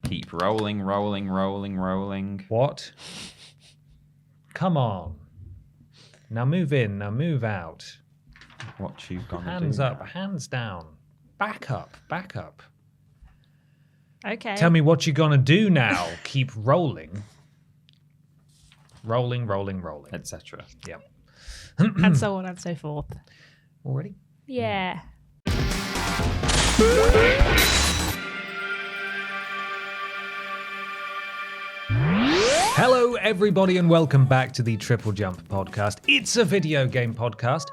Keep rolling, rolling, rolling, rolling. What? Come on. Now move in, now move out. What you gonna do? Hands up, now? hands down. Back up, back up. Okay. Tell me what you're gonna do now. Keep rolling. Rolling, rolling, rolling. Etc. Yep. And so on and so forth. Already? Yeah. Hello, everybody, and welcome back to the Triple Jump podcast. It's a video game podcast.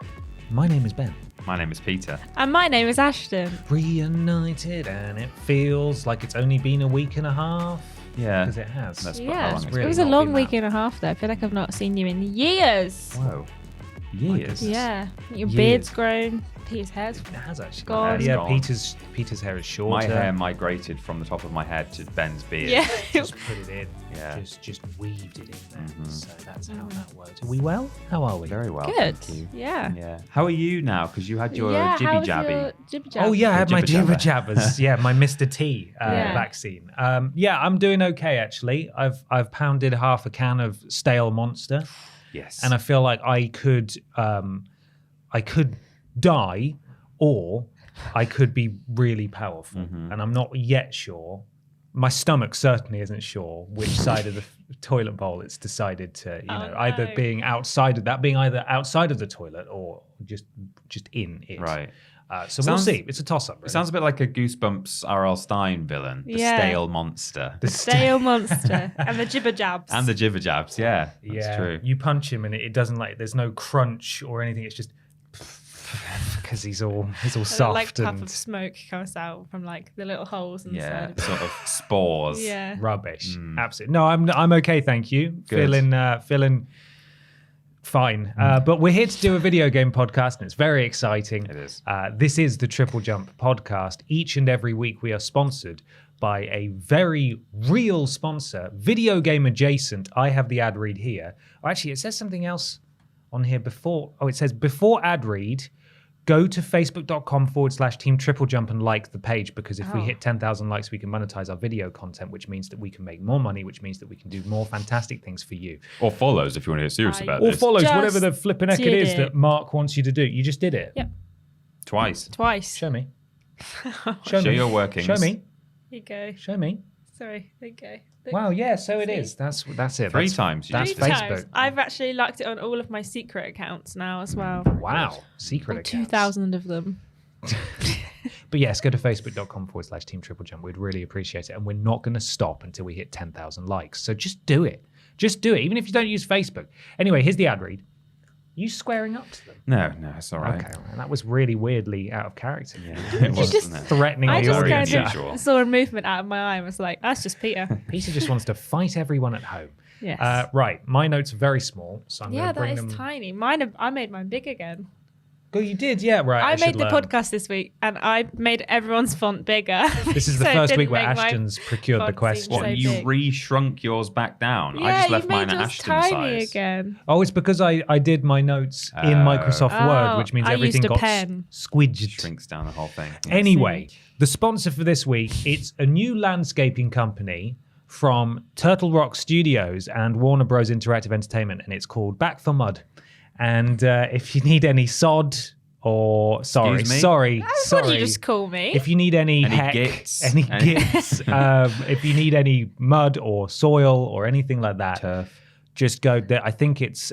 My name is Ben. My name is Peter. And my name is Ashton. Reunited, and it feels like it's only been a week and a half. Yeah. Because it has. That's how Yeah, long it's really it was a not long been week that. and a half though. I feel like I've not seen you in years. Whoa. Years. Yeah, your Years. beard's grown. Peter's hair's It has actually. Gone. Yeah, Gone. Peter's hair is shorter. My hair migrated from the top of my head to Ben's beard. yeah. Just put it in. Yeah. Just weaved it in there. Mhm. So that's how that worked. Are we well? How are we? Very well. Good. Thank you. Yeah. Yeah. How are you now? Because you had your yeah, jibby how's jabby. your jibby jab? Oh yeah, I had my Jibber jibber jabber. jabbers. Yeah, my Mr. T Yeah. vaccine. Yeah, I'm doing okay actually. I've pounded half a can of stale Monster, Yes. and I feel like I could die, or I could be really powerful, and I'm not yet sure. My stomach certainly isn't sure which side of the toilet bowl it's decided to, either no. being outside of that, being either outside of the toilet or just in it. Right. So we'll see. It's a toss-up. It Really. sounds a bit like a Goosebumps R.L. Stein villain. The Yeah. stale monster. The Stale monster and the jibber jabs. And the jibber jabs. Yeah. That's true. You punch him and it doesn't there's no crunch or anything. It's just because he's all a soft like puff and of smoke comes out from like the little holes Yeah. inside. Sort of spores. Yeah. rubbish. Absolutely. No, I'm okay. Thank you. Good. Feeling fine. But we're here to do a video game podcast, and it's very exciting. It is. This is the Triple Jump podcast. Each and every week, we are sponsored by a very real sponsor, video game adjacent. I have the ad read here. Oh, actually, it says something else on here before. Oh, it says before ad read, go to facebook.com/Team Triple Jump and like the page, because if we hit 10,000 likes, we can monetize our video content, which means that we can make more money, which means that we can do more fantastic things for you. Or follows if you want to get serious about Or this. follows, Just whatever the flipping heck it did is it. that Mark wants you to do. You just did it. Yep. Twice. Twice. Show me. Show me. your workings. Show me. Here you go. Show me. Sorry. There you go. Look. Wow, yeah, so it See? is. That's it. Three That's- times you That's just Three did. Facebook. times. I've actually liked it on all of my secret accounts now as well. Wow, secret Like accounts. 2,000 of them. But yes, go to facebook.com/Team Triple Jump. We'd really appreciate it. And we're not going to stop until we hit 10,000 likes. So just do it. Just do it, even if you don't use Facebook. Anyway, here's the ad read. You squaring up to them? No, it's all right. Okay, well, that was really weirdly out of character. Yeah, it was, just- wasn't it? Threatening I the just very audience. kind unusual. of saw a movement out of my eye and was like, that's just Peter. Peter just wants to fight everyone at home. Yes. Right, my notes are very small, so I'm Yeah, going to bring that is them. tiny. I made mine big again. Oh, you did, yeah, right. I should made the learn. podcast this week and I made everyone's font bigger. This is the So it first didn't week where make my Ashton's procured the font seem question. so What, you big. re-shrunk yours back down? Yeah, I just left you made mine at yours Ashton's tiny size. again. Oh, it's because I did my notes in Microsoft Word, Oh, which means I everything used a got pen. squidged. Shrinks down the whole thing. Anyway, the sponsor for this week, it's a new landscaping company from Turtle Rock Studios and Warner Bros. Interactive Entertainment, and it's called Back for Mud. And if you need any sod or sorry, Excuse me? What did you just call me? if you need any heck, gits? any gits, if you need any mud or soil or anything like that, Turf. just go there. I think it's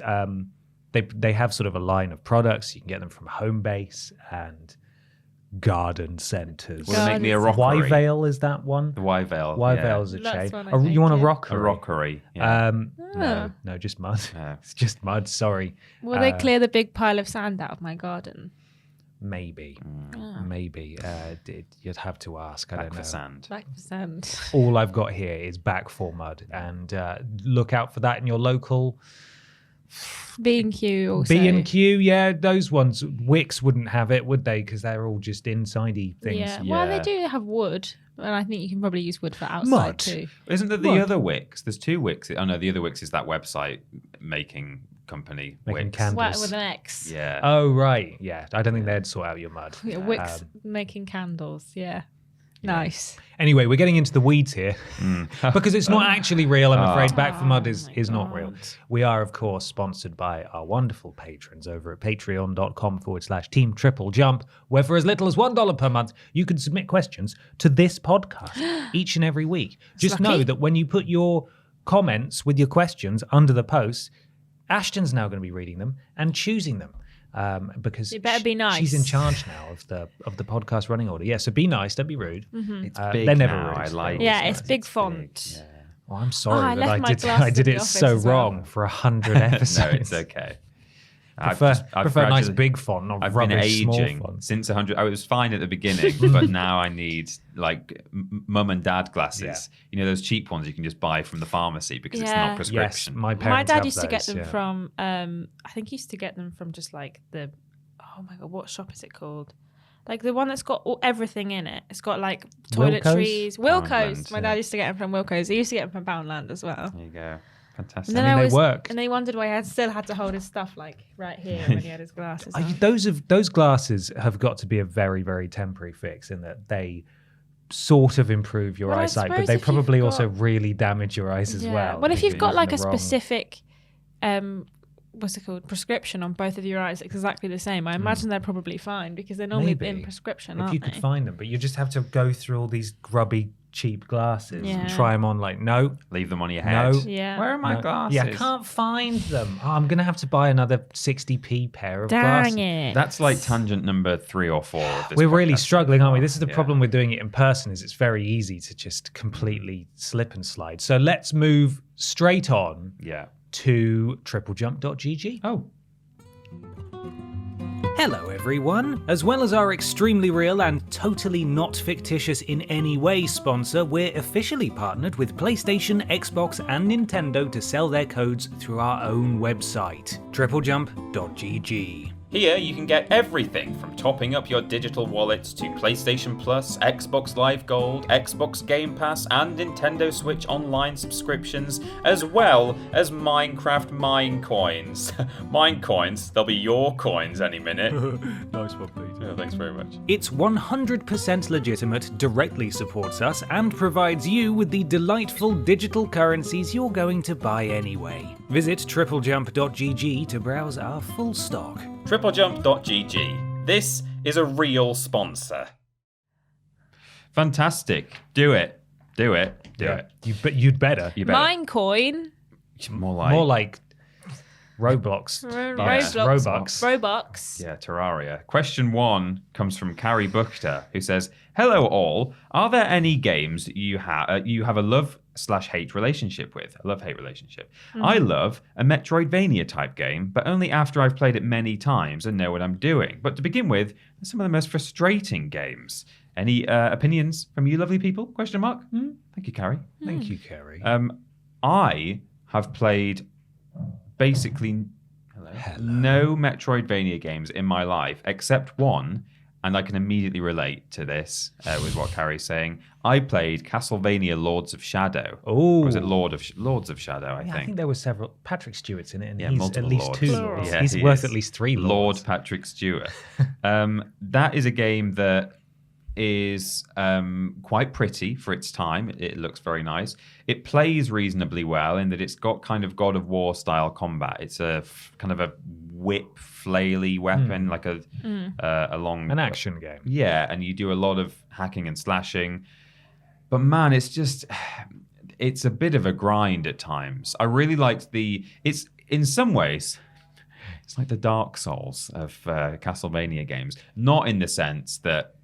they have sort of a line of products. You can get them from Homebase and garden centers. Will it make me a Garden rockery? Yvale is that one? The Yvale. Yvale is a That's chain. one I You want a think, yeah. rockery? A rockery. Yeah. No, just mud. Yeah. It's just mud. Sorry. Will they clear the big pile of sand out of my garden? Maybe. Mm. Maybe. You'd have to ask. I Back don't for know. sand. Like for sand. All I've got here is back for mud, and look out for that in your local B&Q also. B&Q. Yeah, those ones. Wix wouldn't have it, would they? Because they're all just insidey things. Yeah. Well, they Yeah. do have wood, and I think you can probably use wood for outside Mud. too. Isn't there the What? other Wix? There's two Wix. Oh no, the other Wix is that website making company. Making Wix. candles. Well, with an X. Yeah. Oh right, yeah. I don't think they'd sort out your mud. Yeah, Wix Um, making candles. Yeah. Nice. Anyway, we're getting into the weeds here because it's not actually real, I'm afraid. Back for Mud is not real. We are, of course, sponsored by our wonderful patrons over at patreon.com/Team TripleJump, where for as little as $1 per month, you can submit questions to this podcast each and every week. Just know that when you put your comments with your questions under the post, Ashton's now going to be reading them and choosing them. Because it better be nice. She's in charge now of the podcast running order. Yeah, so be nice, don't be rude. It's big they're never now, rude. I like Yeah, it. it's big font. Yeah. Oh, I'm sorry that left my I glasses did in it the so office as well. wrong for 100 episodes. No, it's okay. I've I've prefer nice gradually- big font, not I've been rubbish small aging font. since 100. I was fine at the beginning, but now I need like mum and dad glasses. Yeah. You know, those cheap ones you can just buy from the pharmacy because it's Yeah. not Yes, prescription. my parents My dad have used to get those, them yeah. from, I think he used to get them from just like oh my God, what shop is it called? Like the one that's got everything in it. It's got like toiletries. Wilco's. Poundland, My yeah. dad used to get them from Wilco's. He used to get them from Poundland as well. There you go. Fantastic. And I then mean, they work. And they wondered why he still had to hold his stuff like right here when he had his glasses on. Those glasses have got to be a very, very temporary fix in that they sort of improve your Well, I eyesight, but suppose they if you've probably got- also really damage your eyes as Yeah. well. Well, if because you've got you're like a using the wrong- specific, what's it called, prescription on both of your eyes, it's exactly the same. I imagine they're probably fine because they're normally Maybe. in prescription, if aren't you they? could find them, but you just have to go through all these grubby, cheap glasses and Yeah. try them on. Like, no, Leave them on your head. No. Yeah. Where are my no. glasses? Yeah, I can't find them. Oh, I'm gonna have to buy another 60p pair of glasses. Dang it. That's like tangent number 3 or 4 of this We're really podcast so struggling, aren't we? far. This is the Yeah. problem with doing it in person. Is it's very easy to just completely slip and slide. So let's move straight on Yeah. to TripleJump.gg. Oh. Hello, everyone. As well as our extremely real and totally not fictitious in any way sponsor, we're officially partnered with PlayStation, Xbox, and Nintendo to sell their codes through our own website, TripleJump.gg. Here you can get everything from topping up your digital wallets to PlayStation Plus, Xbox Live Gold, Xbox Game Pass, and Nintendo Switch Online subscriptions, as well as Minecraft Mine Coins. Mine Coins, they'll be your coins any minute. Nice one, Peter. Oh, thanks very much. It's 100% legitimate, directly supports us, and provides you with the delightful digital currencies you're going to buy anyway. Visit TripleJump.gg to browse our full stock. TripleJump.gg. This is a real sponsor. Fantastic. Do it. Do it. Do it. You'd better. You better. Minecoin. More like Roblox. Yes. Robux. Yeah, Terraria. Question 1 comes from Carrie Buchter, who says, "Hello all. Are there any games you have a love/hate relationship with?" A love-hate relationship. I love a Metroidvania type game, but only after I've played it many times and know what I'm doing. But to begin with, they're some of the most frustrating games. Any opinions from you lovely people? Question mark. Thank you, Carrie. Thank you, Kerry. I have played basically no Metroidvania games in my life except one, and I can immediately relate to this with what Carrie's saying. I played Castlevania Lords of Shadow. Oh, Or was it Lords of Shadow, I I think. think there were several. Patrick Stewart's in it, and Yeah, he's at multiple least lords. 2 Plural. lords. Yeah, He's he worth is. at least 3 Lord lords. Patrick Stewart. That is a game that is quite pretty for its time. It looks very nice. It plays reasonably well in that it's got kind of God of War style combat. It's a kind of a whip flaily weapon, like a long An action game. Yeah, and you do a lot of hacking and slashing. But man, it's a bit of a grind at times. I really liked it's in some ways, it's like the Dark Souls of Castlevania games. Not in the sense that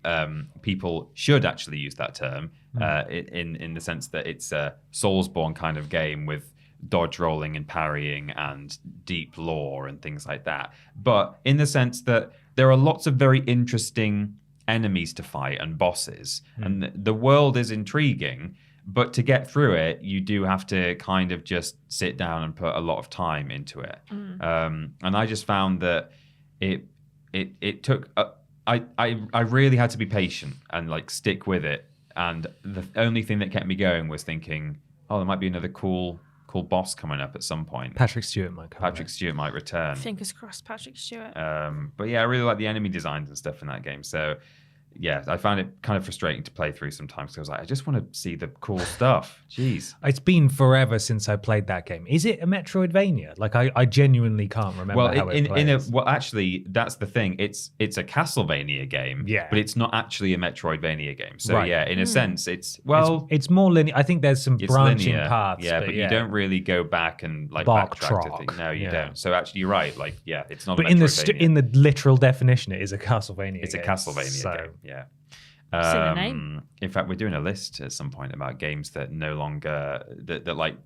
people should actually use that term, in the sense that it's a Soulsborne kind of game with dodge rolling and parrying and deep lore and things like that. But in the sense that there are lots of very interesting enemies to fight and bosses, and the world is intriguing. But to get through it, you do have to kind of just sit down and put a lot of time into it. And I just found that it took. I really had to be patient and like stick with it. And the only thing that kept me going was thinking, oh, there might be another cool boss coming up at some point. Patrick Stewart might come. Patrick Stewart might return. Fingers crossed, Patrick Stewart. But yeah, I really like the enemy designs and stuff in that game. So yeah, I found it kind of frustrating to play through sometimes because I was like, I just want to see the cool stuff. Jeez. It's been forever since I played that game. Is it a Metroidvania? Like, I genuinely can't remember how it plays. Well, actually, that's the thing. It's a Castlevania game, Yeah. but it's not actually a Metroidvania game. So Right. yeah, in a sense, it's well, it's more linear. I think there's some it's branching linear, paths. yeah, but you don't really go back and like Bark backtrack to Trock, things. No, you yeah. don't. So actually, you're right. Like, yeah, it's not. But a in Metroidvania. in the literal definition, it is a Castlevania. It's a game. Castlevania So- game. Yeah. Silly name. In fact, we're doing a list at some point about games that no longer that like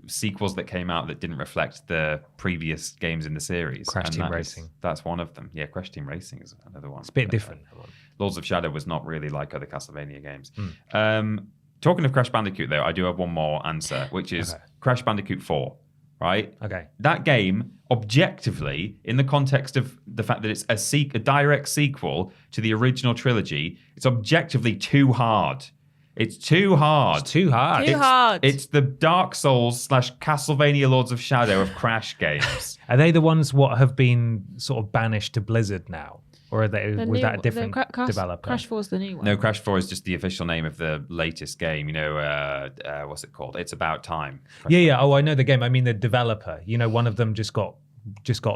sequels that came out that didn't reflect the previous games in the series. Crash And Team that is- Racing. That's one of them. Yeah, Crash Team Racing is another one. It's a bit But, different. Lords of Shadow was not really like other Castlevania games. Hmm. Talking of Crash Bandicoot, though, I do have one more answer, which is Okay. Crash Bandicoot 4. Right? Okay. That game, objectively, in the context of the fact that it's a direct sequel to the original trilogy, it's objectively too hard. It's too hard. It's too hard. Too hard. It's the Dark Souls / Castlevania Lords of Shadow of Crash games. Are they the ones what have been sort of banished to Blizzard now? Or was that a different developer? Crash 4 is the new one. No, Crash 4 is just the official name of the latest game. You know, what's it called? It's About Time. Yeah. Oh, I know the game. I mean the developer. You know, one of them just got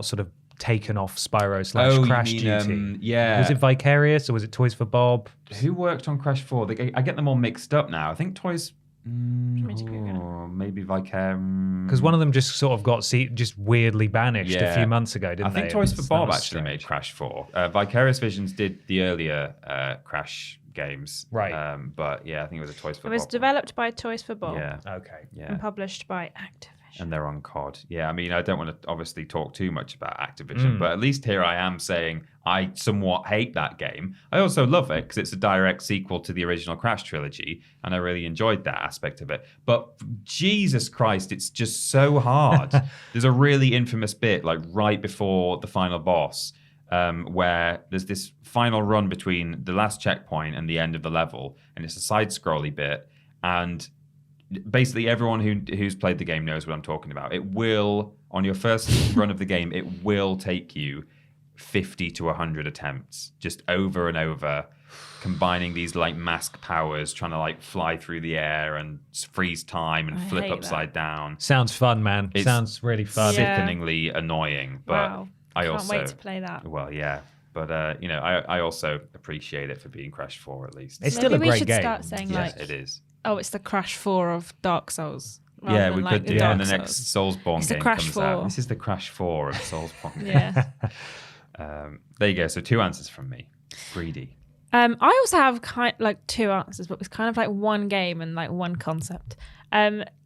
sort of taken off Spyro / Crash Duty. Yeah. Was it Vicarious or was it Toys for Bob? Who worked on Crash 4? I get them all mixed up now. I think Toys... maybe Vicarious... Because one of them just sort of got just weirdly banished a few months ago, didn't they? I think Toys for Bob actually strange. made Crash 4. Vicarious Visions did the earlier Crash games. Right. But yeah, I think it was a Toys for It Bob. was developed by Toys for Bob Yeah. Okay. Yeah. and published by Activision. And they're on COD. Yeah, I mean, I don't want to obviously talk too much about Activision, but at least here I am saying I somewhat hate that game. I also love it because it's a direct sequel to the original Crash trilogy, and I really enjoyed that aspect of it. But Jesus Christ, it's just so hard. There's a really infamous bit, like right before the final boss, where there's this final run between the last checkpoint and the end of the level, and it's a side-scrolly bit, and basically everyone who's played the game knows what I'm talking about. It will, on your first run of the game, it will take you 50 to 100 attempts, just over and over, combining these like mask powers, trying to like fly through the air and freeze time and flip hate upside down. Sounds fun, man. It's Sounds really fun. Yeah. Sickeningly annoying, but Wow. I Can't also wait to play that. well, yeah. But you know, I also appreciate it for being Crash 4 at least. It's Maybe still a we great should game. start saying Yes, like, it is. oh, it's the Crash 4 of Dark Souls. rather Yeah, than, we like, could the do Dark when the next Souls. Soulsborne It's the game Crash comes 4. out. This is the Crash 4 of Soulsborne. Yeah. There you go. So 2 answers from me. Greedy. I also have like 2 answers, but it's kind of like one game and like one concept.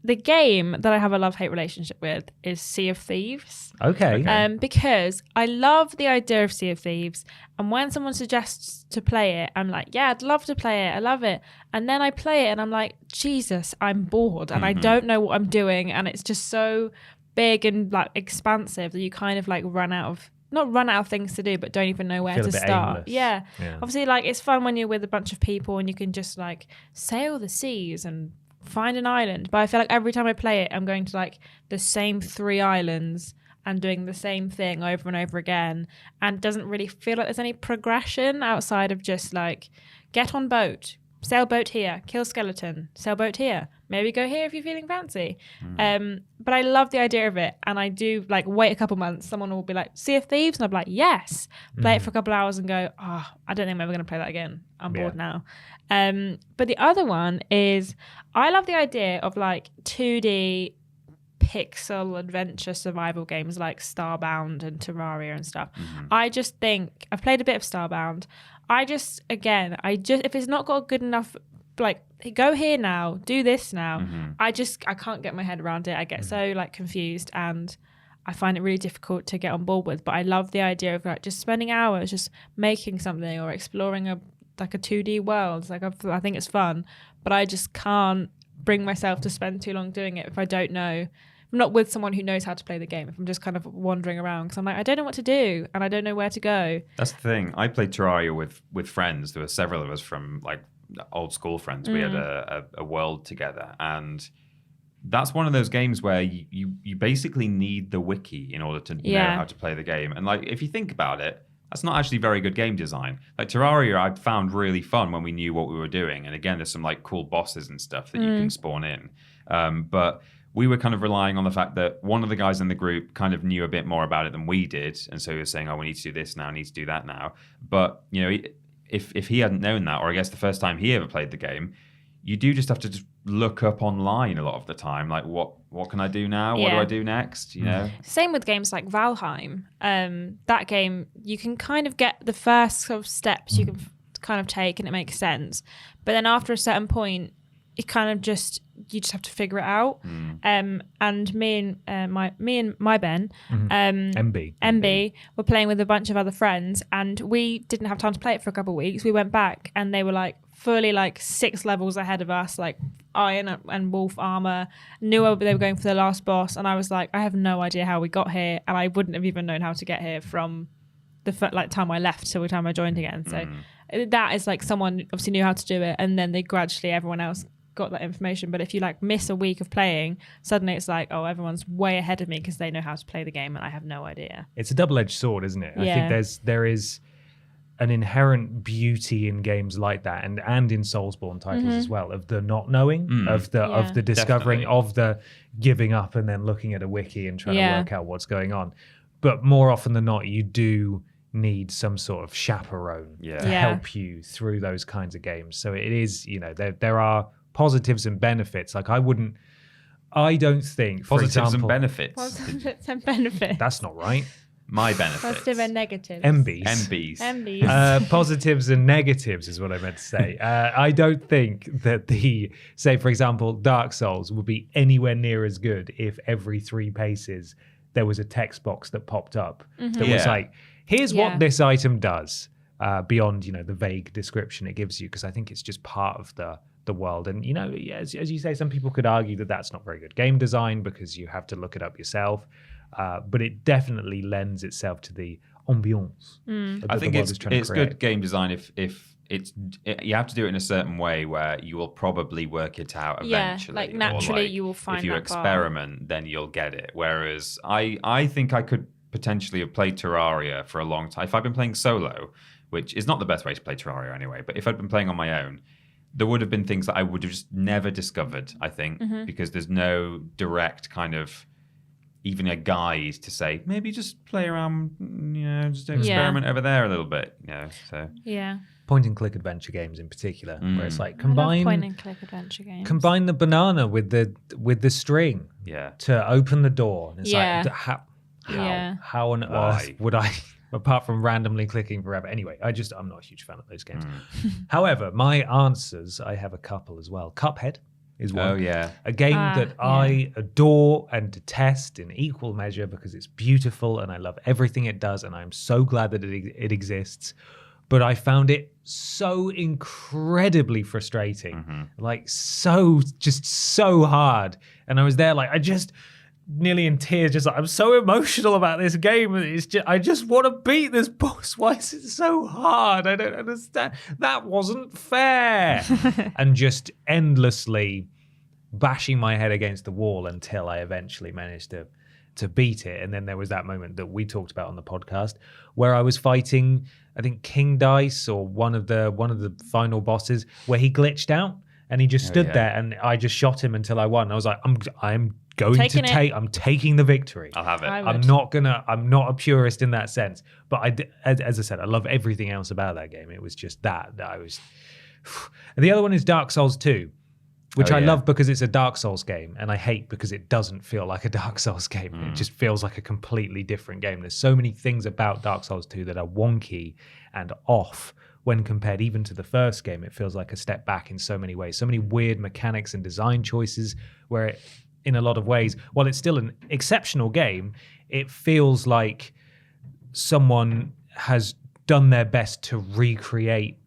The game that I have a love-hate relationship with is Sea of Thieves. Okay. Because I love the idea of Sea of Thieves, and when someone suggests to play it, I'm like, yeah, I'd love to play it. I love it. And then I play it and I'm like, Jesus, I'm bored and I don't know what I'm doing, and it's just so big and like expansive that you kind of like not run out of things to do, but don't even know where Feel a to bit start. aimless. Yeah. Yeah. Obviously, like it's fun when you're with a bunch of people and you can just like sail the seas and find an island. But I feel like every time I play it, I'm going to like the same 3 islands and doing the same thing over and over again. And it doesn't really feel like there's any progression outside of just like get on boat, sailboat here, kill skeleton, sailboat here. Maybe go here if you're feeling fancy. But I love the idea of it. And I do like wait a couple months. Someone will be like, Sea of Thieves? And I'll be like, yes. Play it for a couple hours and go, I don't think I'm ever going to play that again. I'm bored now. But the other one is I love the idea of like 2D pixel adventure survival games like Starbound and Terraria and stuff. I just think I've played a bit of Starbound. If it's not got a good enough, like, go here now, do this now. I can't get my head around it. I get so like confused, and I find it really difficult to get on board with. But I love the idea of like just spending hours just making something or exploring a 2D world. Like I think it's fun, but I just can't bring myself to spend too long doing it if I don't know. I'm not with someone who knows how to play the game. If I'm just kind of wandering around, because I'm like, I don't know what to do and I don't know where to go. That's the thing. I played Terraria with friends. There were several of us from like old school friends. We had a world together, and that's one of those games where you basically need the wiki in order to know how to play the game. And like if you think about it, that's not actually very good game design. Like Terraria, I found really fun when we knew what we were doing. And again, there's some like cool bosses and stuff that you can spawn in. But we were kind of relying on the fact that one of the guys in the group kind of knew a bit more about it than we did. And so he was saying, oh, we need to do this now, need to do that now. But, you know, if he hadn't known that, or I guess the first time he ever played the game, you do just have to just look up online a lot of the time. Like, what can I do now? What do I do next? You know? Same with games like Valheim. That game, you can kind of get the first sort of steps you can kind of take and it makes sense. But then after a certain point, it kind of you just have to figure it out. And me and my Ben, MB, were playing with a bunch of other friends, and we didn't have time to play it for a couple of weeks. We went back, and they were like fully like 6 levels ahead of us, like iron and wolf armor. Knew they were going for the last boss, and I was like, I have no idea how we got here, and I wouldn't have even known how to get here from the time I left till the time I joined again. So that is like someone obviously knew how to do it, and then they gradually everyone else got that information. But if you like miss a week of playing, suddenly it's like, oh, everyone's way ahead of me because they know how to play the game and I have no idea. It's a double-edged sword, isn't it? Yeah. I think there is an inherent beauty in games like that, and in Soulsborne titles as well, of the not knowing, of the discovering, definitely. of the giving up and then looking at a wiki and trying to work out what's going on. But more often than not, you do need some sort of chaperone to help you through those kinds of games. So it is, you know, there are positives and benefits. Like I don't think, for Positives example, and benefits. Positives and benefits. That's not right. My benefits. Positive and negatives. MBs. Positives and negatives is what I meant to say. I don't think that say, for example, Dark Souls would be anywhere near as good if every 3 paces there was a text box that popped up that was like, here's what this item does, beyond, you know, the vague description it gives you, because I think it's just part of the world. And, you know, as you say, some people could argue that that's not very good game design because you have to look it up yourself. But it definitely lends itself to the ambiance. I think it's good game design if you have to do it in a certain way where you will probably work it out eventually. Like naturally you will find if you experiment, then you'll get it. Whereas I think I could potentially have played Terraria for a long time. If I'd been playing solo, which is not the best way to play Terraria anyway, but if I'd been playing on my own, there would have been things that I would have just never discovered, I think, because there's no direct kind of even a guide to say, maybe just play around, you know, just experiment over there a little bit, you know. So point and click adventure games in particular, where it's like I love point and click adventure games. Combine the banana with the string to open the door. And it's like how on earth would I, apart from randomly clicking forever? Anyway, I'm not a huge fan of those games. However, my answers, I have a couple as well. Cuphead is one. Oh, yeah. A game that I adore and detest in equal measure because it's beautiful and I love everything it does and I'm so glad that it exists. But I found it so incredibly frustrating, like just so hard. And I was there like, I just nearly in tears, just like, I'm so emotional about this game. I just want to beat this boss. Why is it so hard? I don't understand. That wasn't fair. And just endlessly bashing my head against the wall until I eventually managed to beat it. And then there was that moment that we talked about on the podcast where I was fighting, I think King Dice or one of the final bosses, where he glitched out and he just stood there and I just shot him until I won. I was like, I'm taking the victory. I'll have it. I'm not a purist in that sense, but as I said, I love everything else about that game. It was just that I was. And the other one is Dark Souls 2, which I love because it's a Dark Souls game, and I hate because it doesn't feel like a Dark Souls game. It just feels like a completely different game. There's so many things about Dark Souls 2 that are wonky and off when compared even to the first game. It feels like a step back in so many ways. So many weird mechanics and design choices where it, in a lot of ways, while it's still an exceptional game, it feels like someone has done their best to recreate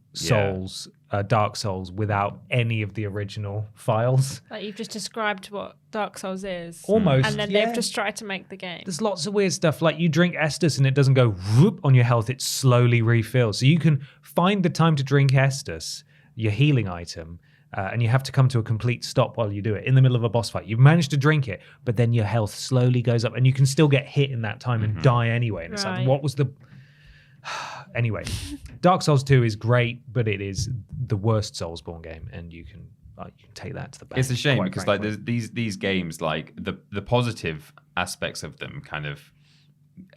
Dark Souls without any of the original files. Like you've just described what Dark Souls is. Almost. And then they've just tried to make the game. There's lots of weird stuff. Like you drink Estus and it doesn't go whoop on your health. It slowly refills. So you can find the time to drink Estus, your healing item, and you have to come to a complete stop while you do it in the middle of a boss fight. You've managed to drink it, but then your health slowly goes up and you can still get hit in that time and die anyway. And it's like, what was the... Anyway, Dark Souls 2 is great, but it is the worst Soulsborne game, and you can take that to the bank. It's a shame quite because frankly. like these games, like the positive aspects of them kind of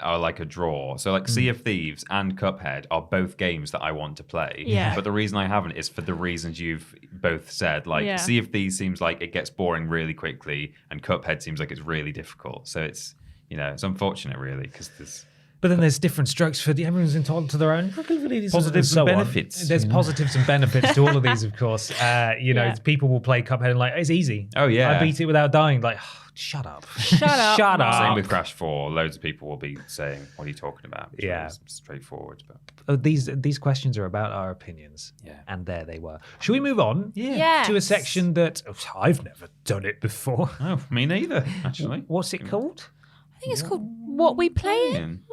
are like a draw. So like Sea of Thieves and Cuphead are both games that I want to play. Yeah. But the reason I haven't is for the reasons you've both said. Like Yeah. Sea of Thieves seems like it gets boring really quickly, and Cuphead seems like it's really difficult. So it's it's unfortunate really because there's. But then there's different strokes for everyone's entitled to their own proclivities Positives so and on. benefits, There's you know. positives and benefits to all of these, of course. Yeah. People will play Cuphead and like, it's easy. Oh, yeah. I beat it without dying. Like, shut up. Shut up, Shut Mark. Same up. with Crash 4. Loads of people will be saying, "What are you talking about?" Which Yeah. is straightforward. But These questions are about our opinions. Yeah. And there they were. Should we move on? Yes. To a section that I've never done it before. oh, me neither. Actually, What's it called? I think it's called What We Playin. Ian.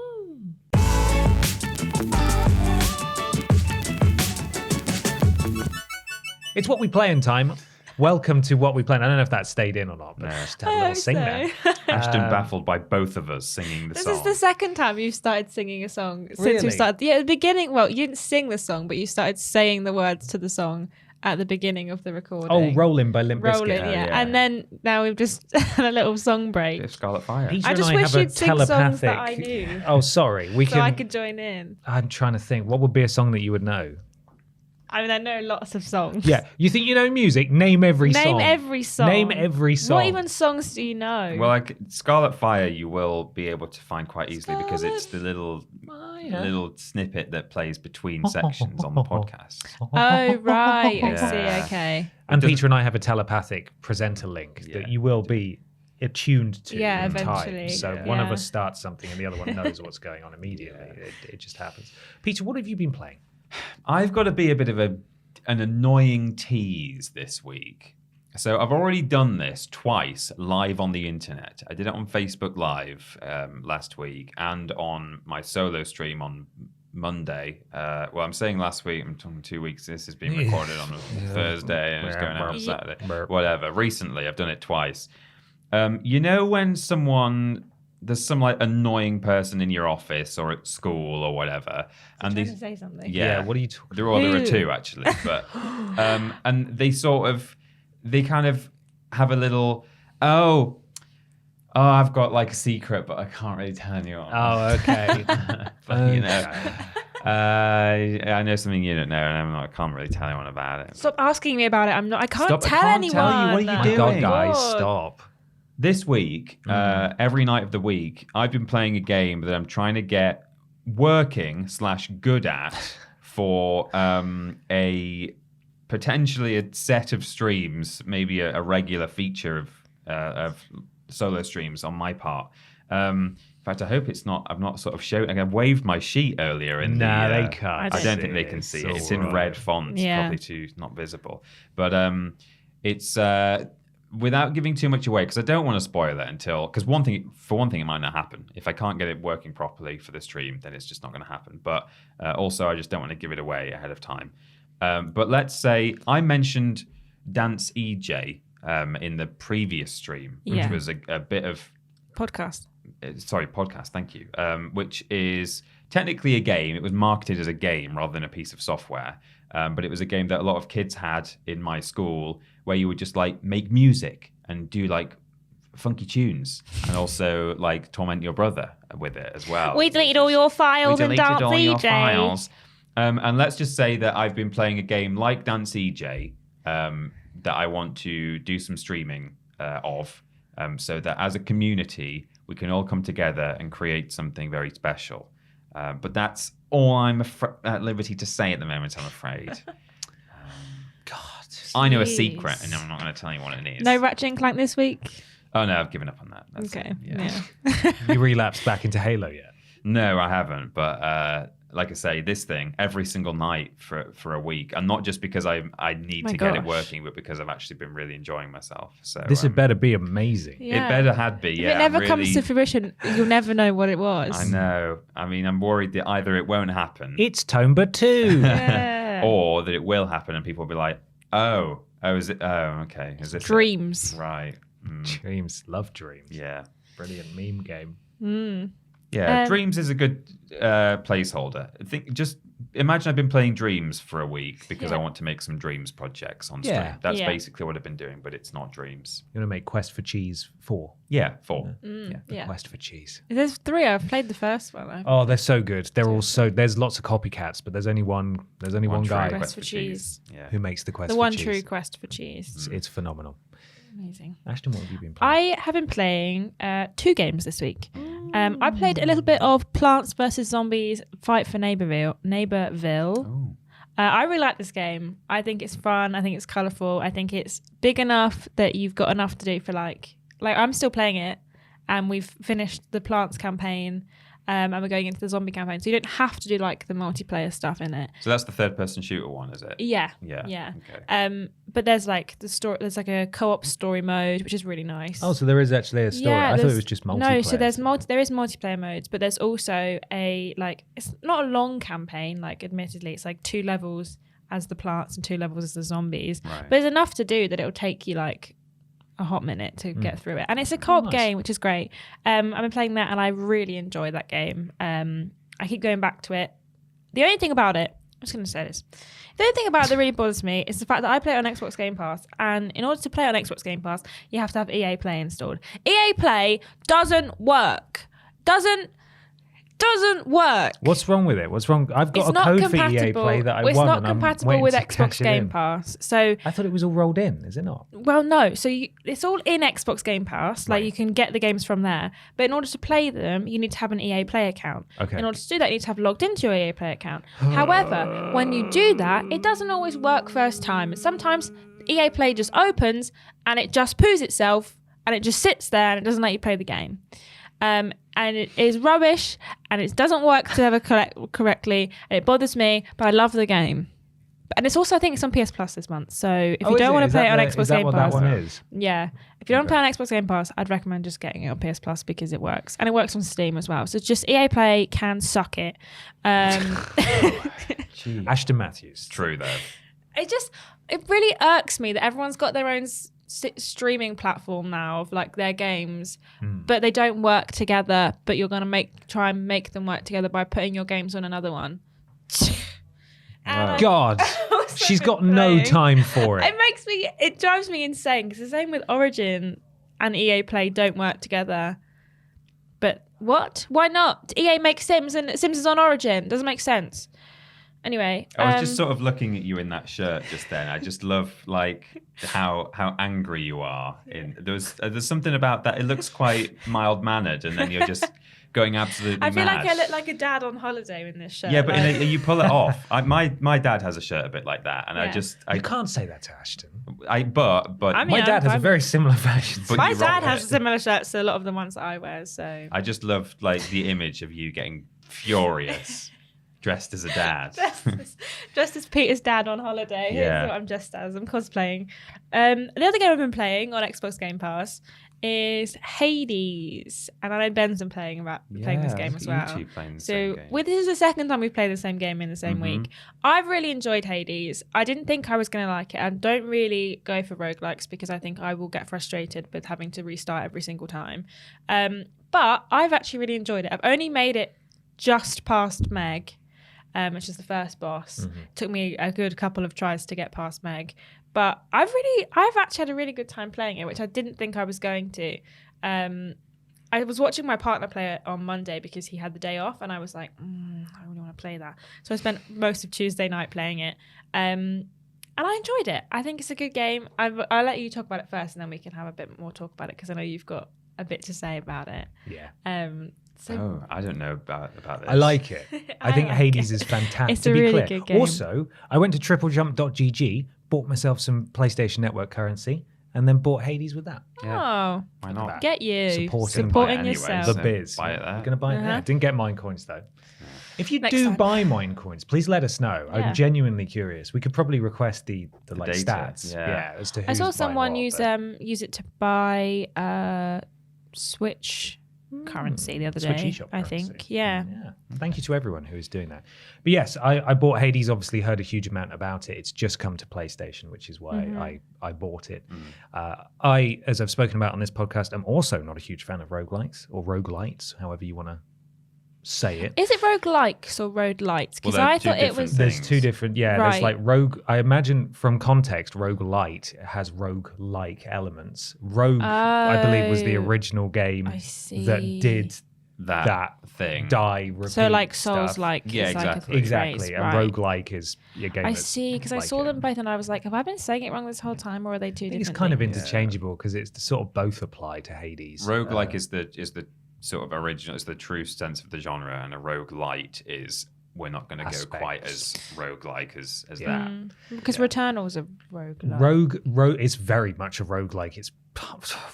It's What We Play in time. Welcome to What We Play. I don't know if that stayed in or not, but No. just have a little sing there. Ashton baffled by both of us singing the This song. is the second time you've started singing a song since Really? we started. Yeah, at the beginning. Well, you didn't sing the song, but you started saying the words to the song at the beginning of the recording. Oh, Rollin' by Limp Bizkit. Rolling, yeah. yeah. And then now we've just had a little song break. Bit of Scarlet Fire. Peter I and just I wish have a you'd sing songs telepathic. that I knew. Oh, sorry. We So can. I could join in. I'm trying to think. What would be a song that you would know? I mean, I know lots of songs. Yeah. You think you know music? Name every song. Name every song. Name every song. What even songs do you know? Well, like Scarlet Fire, you will be able to find quite easily because it's the little snippet that plays between sections on the podcast. oh, right. I Yeah. see. Okay. And Just- Peter and I have a telepathic presenter link Yeah. that you will be attuned to Yeah, in time. eventually. So Yeah. one of Yeah. us starts something and the other one knows what's going on immediately. It just happens. Peter, what have you been playing? I've got to be a bit of an annoying tease this week. So I've already done this twice live on the internet. I did it on Facebook Live last week and on my solo stream on Monday. Well, I'm saying last week, I'm talking 2 weeks. This has been recorded on a Thursday and it's going out on Saturday. Whatever. Recently, I've done it twice. You know when there's some like annoying person in your office or at school or whatever, and Trying these to say something. yeah, What are you talking there are Who? two actually, but and they kind of have a little I've got like a secret, but I can't really tell anyone. Oh, okay. But, you know, I know something you don't know, and I can't really tell anyone about it. Stop asking me about it. I can't Stop, I tell can't anyone. tell you. What are you My doing? God, guys, God. stop. This week, every night of the week, I've been playing a game that I'm trying to get working / good at for a potentially a set of streams, maybe a regular feature of solo streams on my part. In fact, I hope it's not. I've not sort of showed. I waved my sheet earlier in Nah, the. they can't. I don't see think they it. can see It's it. It's in alright. red font, Yeah. probably too not visible. But it's without giving too much away because I don't want to spoil it until because one thing it might not happen. If I can't get it working properly for the stream, then it's just not going to happen. But also, I just don't want to give it away ahead of time. But let's say I mentioned Dance EJ in the previous stream, which Yeah. was a bit of Podcast. podcast. Thank you. Which is technically a game. It was marketed as a game rather than a piece of software. But it was a game that a lot of kids had in my school where you would just like make music and do like funky tunes and also like torment your brother with it as well. We deleted all your files We and deleted Dance all your EJ. files. And let's just say that I've been playing a game like Dance EJ that I want to do some streaming of so that as a community, we can all come together and create something very special. But that's all I'm at liberty to say at the moment, I'm afraid. God. I know a Jeez. secret, and I'm not going to tell you what it is. No Ratchet and Clank this week? Oh, no, I've given up on that. That's Okay. it. Yeah. You relapsed back into Halo yet? No, I haven't. But like I say, this thing every single night for a week, and not just because I need My to get it gosh. working, but because I've actually been really enjoying myself. So This had better be amazing. Yeah. it better had be. If Yeah, it never I'm comes to really- fruition, you'll never know what it was. I know. I mean, I'm worried that either it won't happen, It's Tomba 2. Yeah. or that it will happen, and people will be like, "Oh, is it? Oh, okay, is this it?" Dreams. Right? Dreams. Love Dreams. Yeah. Brilliant meme game. Mm. Yeah, Dreams is a good placeholder. Just imagine I've been playing Dreams for a week because I want to make some Dreams projects on stream. Yeah. That's basically what I've been doing, but it's not Dreams. You're going to make Quest for Cheese 4. Yeah, 4. Quest for Cheese. There's 3. I've played the first one. Oh, they're so good. They're all so. There's lots of copycats, but there's only one. There's only one guy Quest for Cheese. Yeah. who makes the Quest The for one Cheese. true Quest for Cheese. It's phenomenal. Amazing. Ashton, what have you been playing? I have been playing 2 games this week. I played a little bit of Plants vs. Zombies Fight for Neighborville. Oh. I really like this game. I think it's fun. I think it's colourful. I think it's big enough that you've got enough to do for like I'm still playing it, and we've finished the Plants campaign, and we're going into the zombie campaign. So you don't have to do like the multiplayer stuff in it. So that's the third-person shooter one, is it? Yeah. Okay. But there's like the story. There's like a co-op story mode, which is really nice. Oh, so there is actually a story. Yeah, I thought it was just multiplayer. No, so there is multiplayer modes, but there's also it's not a long campaign. Like, admittedly, it's like 2 levels as the plants and 2 levels as the zombies. Right. But there's enough to do that it'll take you like a hot minute to get through it, and it's a co-op game, which is great. I've been playing that, and I really enjoy that game. I keep going back to it. The only thing about it, I'm just going to say this. The only thing about it that really bothers me is the fact that I play it on Xbox Game Pass, and in order to play on Xbox Game Pass, you have to have EA Play installed. EA Play doesn't work. Doesn't work. What's wrong with it? What's wrong? I've got a code for EA Play that I won. It's not and I'm compatible with waiting to Xbox cash it Game in. Pass. So I thought it was all rolled in. Is it not? well, no. So it's all in Xbox Game Pass. Like, you can get the games from there. But in order to play them, you need to have an EA Play account. Okay. In order to do that, you need to have logged into your EA Play account. However, when you do that, it doesn't always work first time. And sometimes EA Play just opens and it just poos itself and it just sits there and it doesn't let you play the game. And it is rubbish and it doesn't work together correctly, and it bothers me, but I love the game. And it's also, I think it's on PS Plus this month, so if you don't want to play it on Xbox Game Pass, that one is? yeah, if you don't want to play on Xbox Game Pass, I'd recommend just getting it on PS Plus because it works, and it works on Steam as well. So just EA Play can suck it. Ashton Matthews. True, though. It really irks me that everyone's got their own streaming platform now of like their games, but they don't work together. But you're gonna try and make them work together by putting your games on another one. God, she's got no time for it. It drives me insane because the same with Origin and EA Play don't work together. But what? Why not? EA makes Sims and Sims is on Origin. Doesn't make sense. Anyway, I was just sort of looking at you in that shirt just then. I just love like how angry you are. There's something about that. It looks quite mild mannered, and then you're just going absolutely mad. I feel like I look like a dad on holiday in this shirt. Yeah, but you pull it off. My dad has a shirt a bit like that, and you can't say that to Ashton. I mean, my dad has a very similar fashion. My dad has similar shirts to a lot of the ones that I wear. So I just love like the image of you getting furious. Dressed as a dad. Dressed as Peter's dad on holiday. Yeah. That's what I'm dressed as. I'm cosplaying. The other game I've been playing on Xbox Game Pass is Hades. And I know Ben's been playing this game as well. This is the second time we've played the same game in the same week. I've really enjoyed Hades. I didn't think I was going to like it. I don't really go for roguelikes because I think I will get frustrated with having to restart every single time. But I've actually really enjoyed it. I've only made it just past Meg. Which is the first boss. Took me a good couple of tries to get past Meg, but I've actually had a really good time playing it, which I didn't think I was going to. I was watching my partner play it on Monday because he had the day off, and I was like, I really want to play that. So I spent most of Tuesday night playing it, and I enjoyed it. I think it's a good game. I'll let you talk about it first, and then we can have a bit more talk about it because I know you've got a bit to say about it. Yeah. I don't know about this. I like it. I think like Hades it. is fantastic. It's a really good game. Also, I went to TripleJump.gg, bought myself some PlayStation Network currency, and then bought Hades with that. Yeah. Oh, why not? Get you supporting yourself. The biz. Buy it there. I'm gonna buy it there. Didn't get mine coins though. If you Next do time. buy mine coins, please let us know. Yeah. I'm genuinely curious. We could probably request the like data, stats. yeah. As to who's I saw buying someone what, use it to buy Switch currency the other day. Switch eShop I currency. think. Yeah. Thank you to everyone who is doing that. But yes, I bought Hades. Obviously, heard a huge amount about it. It's just come to PlayStation, which is why I bought it. As I've spoken about on this podcast, I'm also not a huge fan of roguelikes or roguelites, however you want to say it. Is it roguelikes or roguelites? Because Well, they're I two thought it different was. things. There's two different, yeah. Right. There's like rogue. I imagine from context, roguelite has rogue-like elements. Rogue, I believe, was the Oh, original game I see. that did that thing. die, repeat So like stuff. Souls-like. Yeah, is like a exactly. Exactly, phrase, and right. roguelike is your game. I that's see, because I like saw it. them both and I was like, have I been saying it wrong this whole time, or are they two I think different it's kind of things? interchangeable because it's sort of both apply to Hades. Roguelike is the sort of original, it's the true sense of the genre, and a roguelite is we're not going to go quite as roguelike as that. Because Returnal's a roguelike. Rogue is very much a roguelike. It's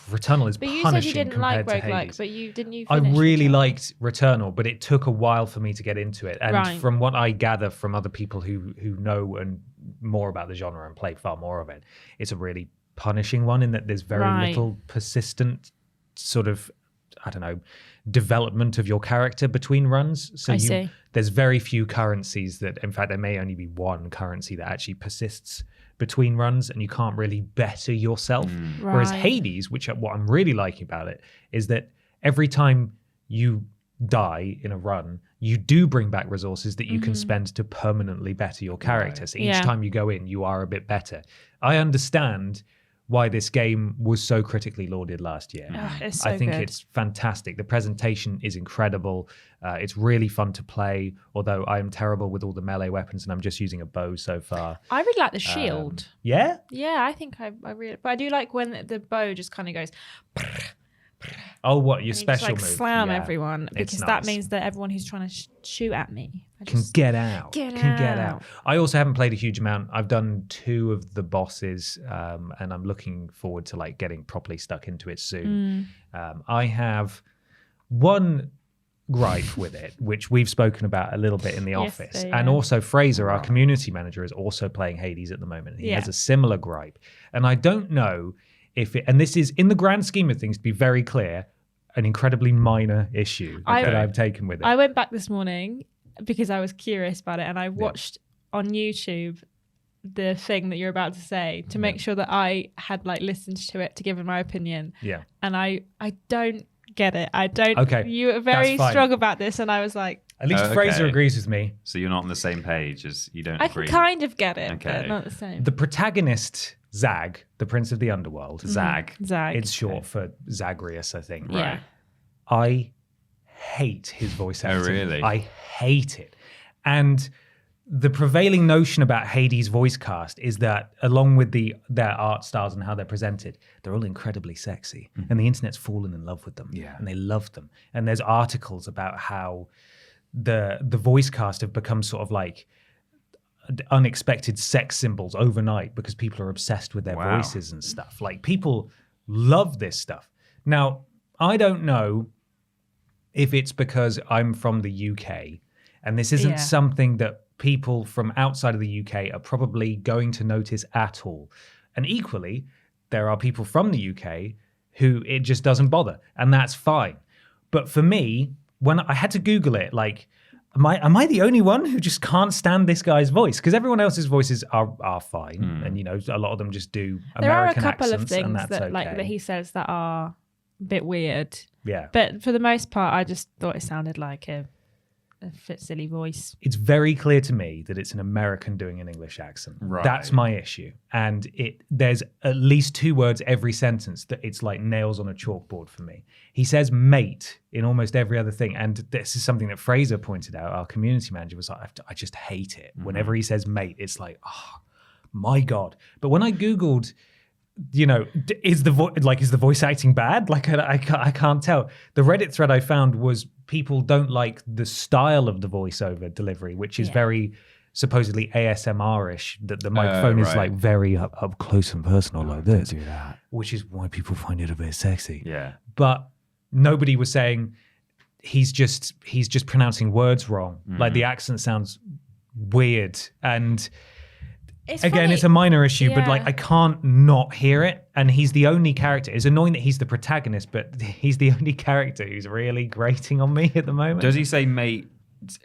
Returnal is But you said punishing you didn't like compared to roguelike, Hades. but you didn't you I finish really Returnal? liked Returnal, but it took a while for me to get into it. And Right. from what I gather from other people who know and more about the genre and play far more of it, it's a really punishing one in that there's very Right. little persistent sort of, I don't know, development of your character between runs. So I see. there's very few currencies that, in fact, there may only be one currency that actually persists between runs, and you can't really better yourself. Whereas Right. Hades, which what I'm really liking about it, is that every time you die in a run, you do bring back resources that you can spend to permanently better your character. So each Yeah. time you go in, you are a bit better. I understand why this game was so critically lauded last year. It's so I think good. it's fantastic. The presentation is incredible. It's really fun to play, although I am terrible with all the melee weapons and I'm just using a bow so far. I really like the shield. Yeah? Yeah, I think I really, but I do like when the bow just kind of goes. Oh, what, your And you just, special like move? slam Yeah. everyone It's because nice. that means that everyone who's trying to shoot at me Can get out. Get can get out. out. I also haven't played a huge amount. I've done 2 of the bosses, and I'm looking forward to like getting properly stuck into it soon. I have one gripe with it, which we've spoken about a little bit in the office. Yesterday, And yeah. also Fraser, our community manager, is also playing Hades at the moment. He Yeah. has a similar gripe. And I don't know if it, and this is in the grand scheme of things, to be very clear, an incredibly minor issue that I've taken with it. I went back this morning because I was curious about it, and I watched on YouTube the thing that you're about to say to make sure that I had like listened to it to give it my opinion. Yeah. And I don't get it. I don't. Okay, You were very that's fine. strong about this, and I was like, At least Okay. Fraser agrees with me. So you're not on the same page as you don't I agree. can kind of get it, Okay. but not the same. The protagonist, Zag, the Prince of the Underworld, Zag. Zag. it's short for Zagreus, I think. Yeah. I hate his voice acting. really? I hate it. And the prevailing notion about Hades' voice cast is that, along with their art styles and how they're presented, they're all incredibly sexy. And the internet's fallen in love with them. Yeah. And they love them. And there's articles about how the voice cast have become sort of like unexpected sex symbols overnight because people are obsessed with their Wow. voices and stuff. Like, people love this stuff. Now, I don't know if it's because I'm from the UK and this isn't Yeah. something that people from outside of the UK are probably going to notice at all. And equally, there are people from the UK who it just doesn't bother, and that's fine. But for me, when I had to Google it, like, am I the only one who just can't stand this guy's voice? Because everyone else's voices are fine, and you know, a lot of them just do There are a American couple of accents, and things that's that okay. like that he says that are a bit weird, Yeah. but for the most part, I just thought it sounded like a silly voice. It's very clear to me that it's an American doing an English accent. Right. That's my issue. And there's at least 2 words every sentence that it's like nails on a chalkboard for me. He says mate in almost every other thing. And this is something that Fraser pointed out. Our community manager was like, I just hate it. Whenever he says mate, it's like, oh, my God. But when I Googled, you know, is the voice acting bad? Like, I can't tell. The Reddit thread I found was people don't like the style of the voiceover delivery, which is very supposedly ASMR-ish, that the microphone is right. like very up close and personal like this, Do that. which is why people find it a bit sexy. Yeah. But nobody was saying he's just pronouncing words wrong. Like, the accent sounds weird. And It's again, funny. it's a minor issue, but like, Yeah. I can't not hear it. And he's the only character. It's annoying that he's the protagonist, but he's the only character who's really grating on me at the moment. Does he say mate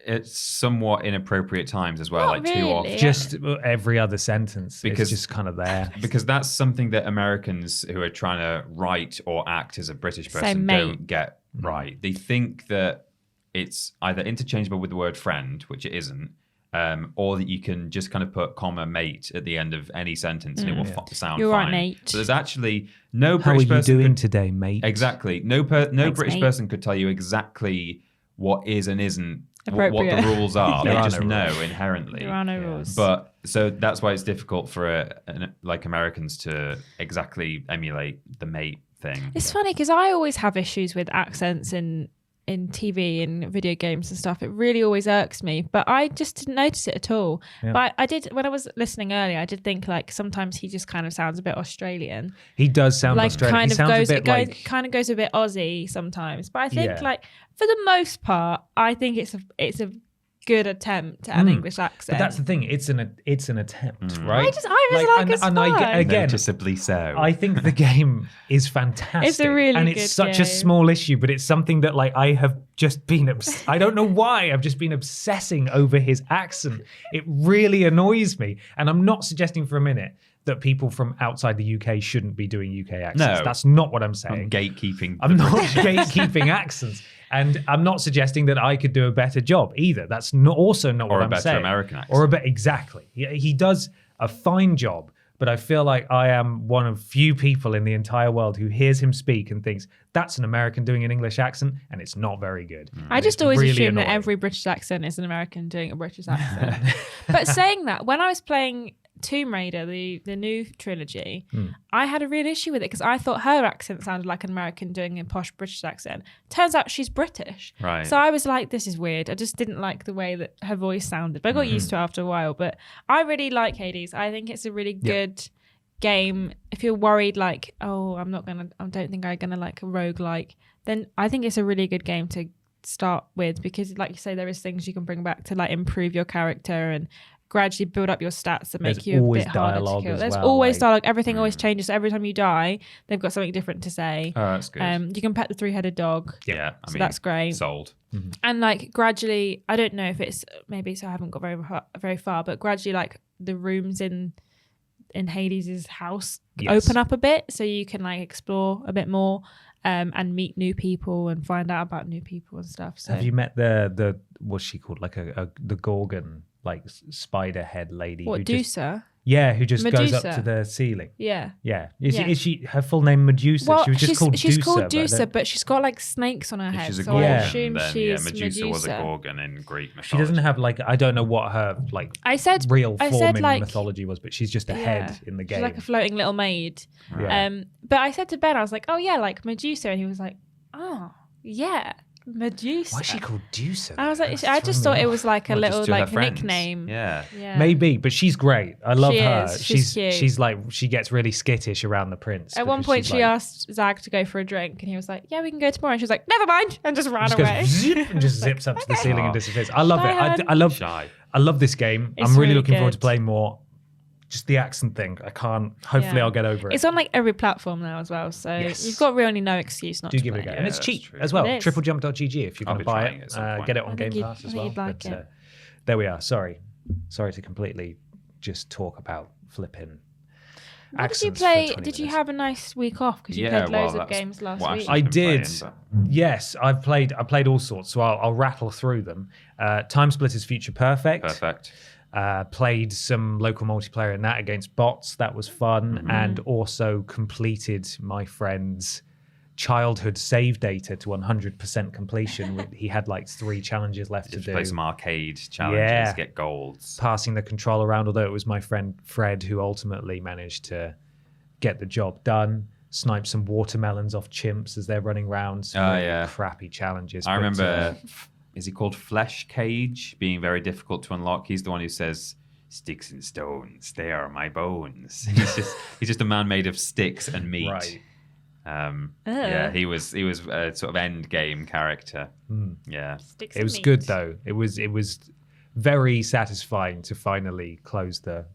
at somewhat inappropriate times as well? Not like too really. often? Just every other sentence, Because- it's just kind of there. Because that's something that Americans who are trying to write or act as a British Say person mate. don't get right. They think that it's either interchangeable with the word friend, which it isn't, or that you can just kind of put comma mate at the end of any sentence and it will sound You're fine. right, mate. So there's actually no How are British you person doing today, mate? exactly no Thanks, British mate. person could tell you exactly what is and isn't what the Appropriate. rules are. There They are just no know rules. inherently. There are no rules. But so that's why it's difficult for like Americans to exactly emulate the mate thing. It's funny because I always have issues with accents in TV and video games and stuff. It really always irks me, but I just didn't notice it at all. Yeah. But I did, when I was listening earlier, I did think like sometimes he just kind of sounds a bit Australian. He does sound Like Australian. kind He of sounds goes, a bit like... kind of goes a bit Aussie sometimes. But I think Yeah. like for the most part, I think it's a good attempt at an English accent. But that's the thing. It's an attempt, right? I was like it's fine. again, Noticeably so. I think the game is fantastic. It's a really and it's good such a game. small issue, but it's something that like I have just been I don't know why I've just been obsessing over his accent. It really annoys me, and I'm not suggesting for a minute that people from outside the UK shouldn't be doing UK accents. No. That's not what I'm saying. I'm gatekeeping. I'm not gatekeeping accents, and I'm not suggesting that I could do a better job either. That's also not Or what a I'm better saying. American accent. Or a exactly. He does a fine job, but I feel like I am one of few people in the entire world who hears him speak and thinks that's an American doing an English accent, and it's not very good. I And just it's always really assume that annoying. every British accent is an American doing a British accent. But saying that, when I was playing Tomb Raider, the new trilogy, I had a real issue with it because I thought her accent sounded like an American doing a posh British accent. Turns out she's British. Right. So I was like, this is weird. I just didn't like the way that her voice sounded. But I got used to it after a while. But I really like Hades. I think it's a really good game. If you're worried like, oh, I don't think I'm gonna like a roguelike, then I think it's a really good game to start with because like you say, there is things you can bring back to like improve your character and gradually build up your stats that make There's you a always bit harder to dialogue kill. as There's well, always like- dialogue. Everything always changes. So every time you die, they've got something different to say. Oh, that's good. You can pet the three-headed dog. yeah, I So mean, that's great. Sold. And like gradually, I don't know if it's maybe so I haven't got very far, but gradually like the rooms in Hades' house Yes. open up a bit, so you can like explore a bit more and meet new people and find out about new people and stuff. So Have you met the what's she called, like the Gorgon, like spider head lady? what who just, Dusa? who just goes up Medusa. to the ceiling. Yeah. Yeah. Yeah. Is she her full name Medusa? Well, she was just called she's Dusa. called but I Dusa, don't- but she's got like snakes on her If head. she's a So gorgon, I assume then she's Medusa was a gorgon in Greek mythology. She doesn't have like, I don't know what her like I said real I form said, in like- mythology was, but she's just a head in the game. She's like a floating little maid. Yeah. But I said to Ben, I was like, oh yeah, like Medusa, and he was like, oh yeah, Medusa. Why is she called Dusa? I was like, That's I just throwing thought me it off. was like a Well, little just to her like friends. nickname. Yeah. Yeah. Maybe, but she's great. I love She her. is. She's cute. She's like, she gets really skittish around the prince. At one because point, she's she like- asked Zag to go for a drink, and he was like, "Yeah, we can go tomorrow." And she was like, "Never mind," and just ran just away. goes zip and just zips up to the ceiling and Oh. disappears. I love it. Bye, hun. I love Shy. I love this game. It's I'm really really looking forward to good. playing more. Just the accent thing. I can't. Hopefully, Yeah. I'll get over it. It's on like every platform now as well, so Yes. you've got really no excuse not Do to give it play a go, it. and it's that's cheap true. as well. It is. TripleJump.gg if you I'll want to be buy trying it at some it. point. Get it on I Game think Pass as you'd well. like But, it. there we are. Sorry to completely just talk about flipping. What did you accents for play? 20 Did you minutes. have a nice week off because you Yeah, played well, loads of that's games last what week? I've I been did. playing, Yes, I played all sorts, so I'll rattle through them. Time Splitters Future Perfect. Perfect. Played some local multiplayer in that against bots. That was fun. Mm-hmm. And also completed my friend's childhood save data to 100% completion. He had like 3 challenges left to Just do. play some arcade challenges, Yeah. get golds. Passing the control around, although it was my friend Fred who ultimately managed to get the job done. Snipe some watermelons off chimps as they're running around. Some Oh, really yeah. crappy challenges. I but, remember, is he called Flesh Cage, being very difficult to unlock? He's the one who says, "Sticks and stones, they are my bones." He's just a man made of sticks and meat. Right. Yeah, he was a sort of end game character. Yeah, Sticks It and was meat. good though. It was very satisfying to finally close the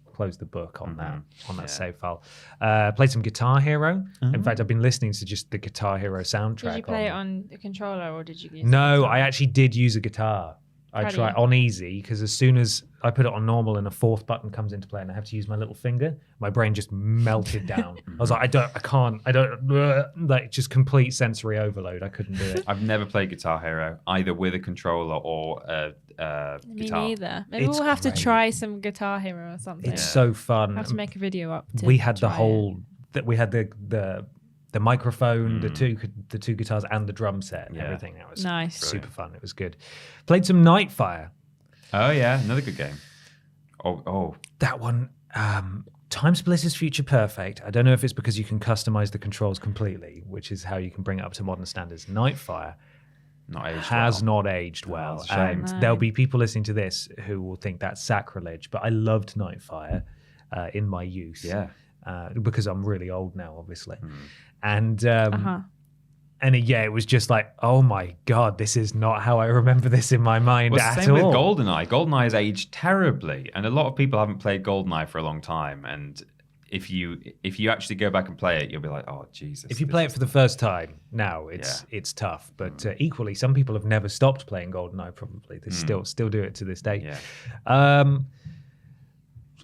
book on that save file. Played some Guitar Hero. In fact, I've been listening to just the Guitar Hero soundtrack. Did you play it on the controller or did you use No, I actually did use a guitar. I Proud of try you. on easy because as soon as I put it on normal and a fourth button comes into play and I have to use my little finger, my brain just melted down. I was like, I don't, like just complete sensory overload. I couldn't do it. I've never played Guitar Hero either with a controller or a Me guitar. neither. Maybe It's we'll have great. to try some Guitar Hero or something. It's so fun. I'll have to make a video up. To We had the try whole that we had the microphone, the two guitars, and the drum set and Yeah. everything. That was Nice. super fun. It was good. Played some Nightfire. Oh yeah, another good game. Oh, That one, Time Splitters Future Perfect. I don't know if it's because you can customize the controls completely, which is how you can bring it up to modern standards. Nightfire not aged has well. not aged well. that's a shame. And No. there'll be people listening to this who will think that's sacrilege, but I loved Nightfire in my youth. Yeah. Because I'm really old now, obviously. Hmm. And Uh-huh. it was just like, oh my God, this is not how I remember this in my mind Well, at same with all. GoldenEye. GoldenEye has aged terribly, and a lot of people haven't played GoldenEye for a long time. And if you actually go back and play it, you'll be like, oh Jesus. If you this play it is- for the first time now, it's tough. But equally, some people have never stopped playing GoldenEye. Probably they still do it to this day. Yeah.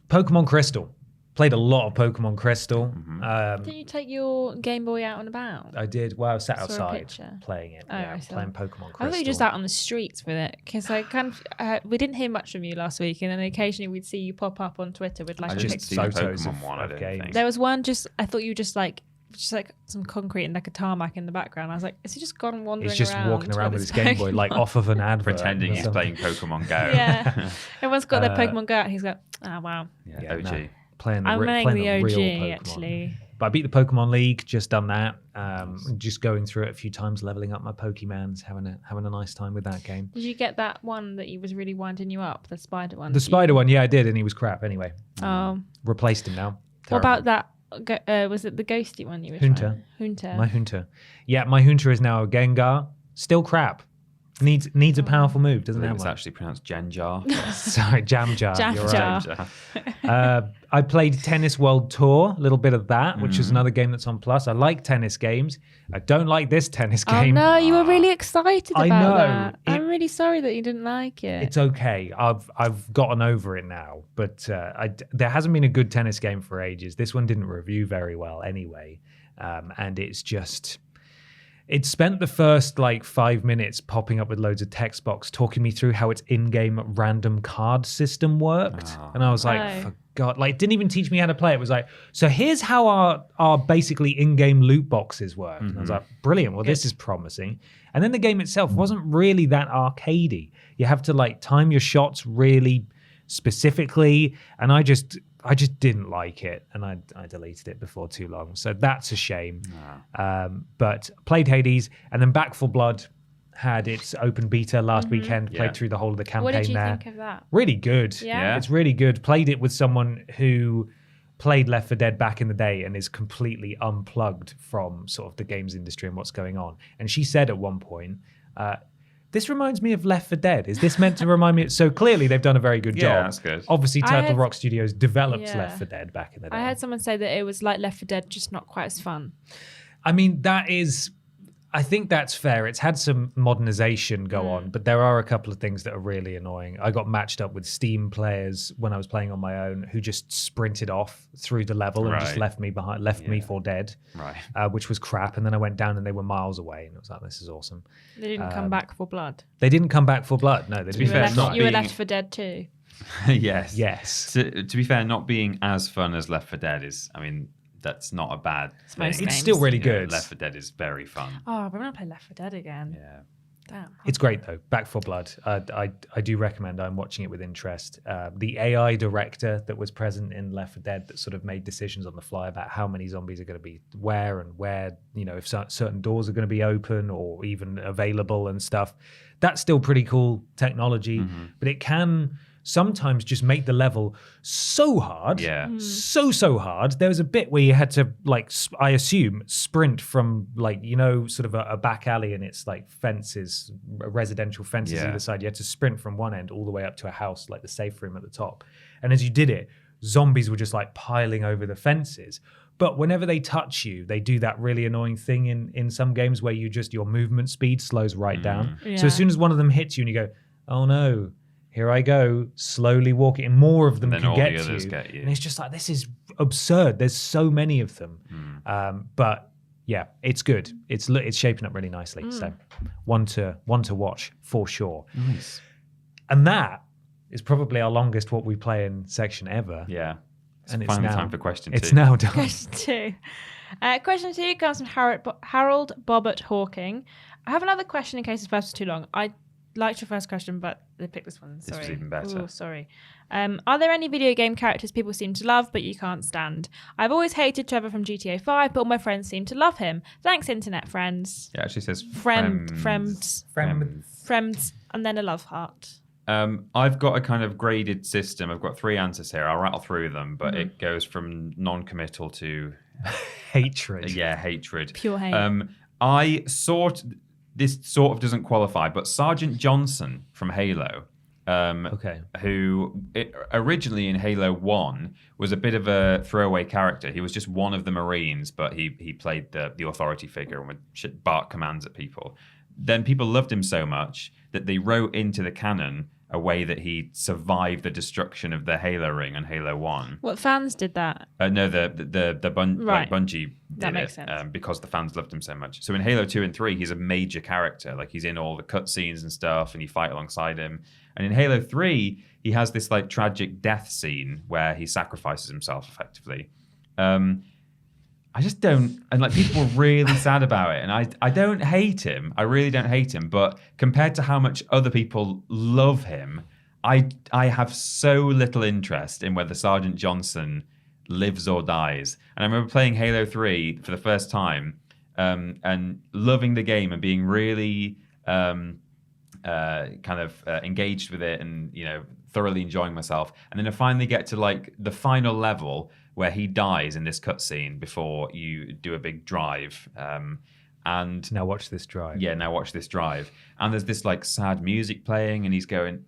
Pokemon Crystal. Played a lot of Pokemon Crystal. Didn't you take your Game Boy out and about? I did. Well, I was sat Saw a outside picture. playing it. Oh, yeah, I saw. playing Pokemon Crystal. I thought you were just out on the streets with it because I kind of we didn't hear much from you last week, and then occasionally we'd see you pop up on Twitter with like I a just picture. seen a photos Pokemon of- one. I of don't games. think. There was one I thought you just like some concrete and like a tarmac in the background. I was like, is he just gone wandering He's just around? walking around with his Game Boy, like off of an advert. Pretending or he's something. playing Pokemon Go. Yeah, everyone's got their Pokemon Go out. He's got, oh wow. Yeah, OG. no, playing the, I'm playing playing the real OG Pokemon. actually. But I beat the Pokemon League, just done that. Just going through it a few times, leveling up my Pokemans, having a nice time with that game. Did you get that one that he was really winding you up, the spider one? The spider one, yeah, I did, and he was crap anyway. Oh, Replaced him now. what Terrible. about that? Was it the ghosty one you were Hunter. trying? Hunter. My Hunter? Yeah, my Hunter is now a Gengar. Still crap. Needs a powerful move, I doesn't think have it's one. actually pronounced Genjar. Sorry, Jam Jar. Jam you're Jar. right. Genjar. I played Tennis World Tour, a little bit of that, which Mm. is another game that's on Plus. I like tennis games. I don't like this tennis Oh game. no, you were really excited I about know. that. I'm really sorry that you didn't like it. It's okay. I've gotten over it now, but there hasn't been a good tennis game for ages. This one didn't review very well anyway, and it's just. It spent the first like 5 minutes popping up with loads of text box talking me through how its in-game random card system worked, and I was like, Oh. for God, like it didn't even teach me how to play. It was like, so here's how our basically in-game loot boxes work. And I was like, brilliant. Well, this is promising. And then the game itself wasn't really that arcadey. You have to like time your shots really specifically, and I just didn't like it, and I deleted it before too long. So that's a shame. But played Hades, and then Back 4 Blood had its open beta last weekend. Played Yeah. through the whole of the campaign what did you there. think of that? Really good. Yeah? It's really good. Played it with someone who played Left 4 Dead back in the day and is completely unplugged from sort of the games industry and what's going on. And she said at one point, this reminds me of Left 4 Dead. Is this meant to remind me? So clearly they've done a very good job. Yeah, that's good. Obviously, I Turtle had- Rock Studios developed Yeah. Left 4 Dead back in the day. I heard someone say that it was like Left 4 Dead, just not quite as fun. I mean, I think that's fair. It's had some modernization go on, but there are a couple of things that are really annoying. I got matched up with Steam players when I was playing on my own who just sprinted off through the level and just Right. left me for dead, Right. which was crap. And then I went down and they were miles away, and it was like, this is awesome. They didn't come back for blood. They didn't come back for blood. No, they be didn't. fair, left, not you were being- Left 4 Dead too. Yes. Yes. To be fair, not being as fun as Left 4 Dead is, I mean, that's not a bad thing. most It's games. still really Yeah, good. Left 4 Dead is very fun. Oh, we're gonna play Left 4 Dead again. Yeah. Damn. It's great though. Back 4 Blood. I do recommend. I'm watching it with interest. The AI director that was present in Left 4 Dead that sort of made decisions on the fly about how many zombies are going to be where, if certain doors are going to be open or even available and stuff. That's still pretty cool technology, but it can sometimes just make the level so hard. Yeah. So hard. There was a bit where you had to, like, I assume, sprint from, like, sort of a back alley and it's like fences, residential fences Yeah. either side. You had to sprint from one end all the way up to a house, like the safe room at the top. And as you did it, zombies were just like piling over the fences. But whenever they touch you, they do that really annoying thing in some games where your movement speed slows right down. Yeah. So as soon as one of them hits you and you go, oh no, here I go, slowly walking, and more of them And then can all get the to others you. get you. And it's just like, this is absurd. There's so many of them. But yeah, it's good. It's shaping up really nicely. So one to watch for sure. Nice. And that is probably our longest What We Play in section ever. Yeah. And it's finally now time for question 2. It's now done. Question 2. Question 2 comes from Harold Bobbert Hawking. I have another question in case the first was too long. I liked your first question, but they picked this one. Sorry. This was even better. Ooh, sorry. Are there any video game characters people seem to love but you can't stand? I've always hated Trevor from GTA 5, but all my friends seem to love him. Thanks, internet friends. It actually says Friends, Friends. and then a love heart. I've got a kind of graded system. I've got 3 answers here. I'll rattle through them, but it goes from non-committal to Hatred. hatred. Pure hate. This sort of doesn't qualify, but Sergeant Johnson from Halo, who originally in Halo 1 was a bit of a throwaway character. He was just one of the Marines, but he played the authority figure and would bark commands at people. Then people loved him so much that they wrote into the canon a way that he survived the destruction of the Halo ring on Halo 1. What fans did that? No, Bungie did That makes it sense. because the fans loved him so much. So in Halo 2 and 3, he's a major character. Like, he's in all the cutscenes and stuff, and you fight alongside him. And in Halo 3, he has this like tragic death scene where he sacrifices himself effectively. I just don't, and like people were really sad about it, and I don't hate him. I really don't hate him, but compared to how much other people love him, I have so little interest in whether Sergeant Johnson lives or dies. And I remember playing Halo 3 for the first time, and loving the game and being really engaged with it, and thoroughly enjoying myself. And then I finally get to like the final level where he dies in this cutscene before you do a big drive. And now watch this drive. Yeah, now watch this drive. And there's this like sad music playing, and he's going,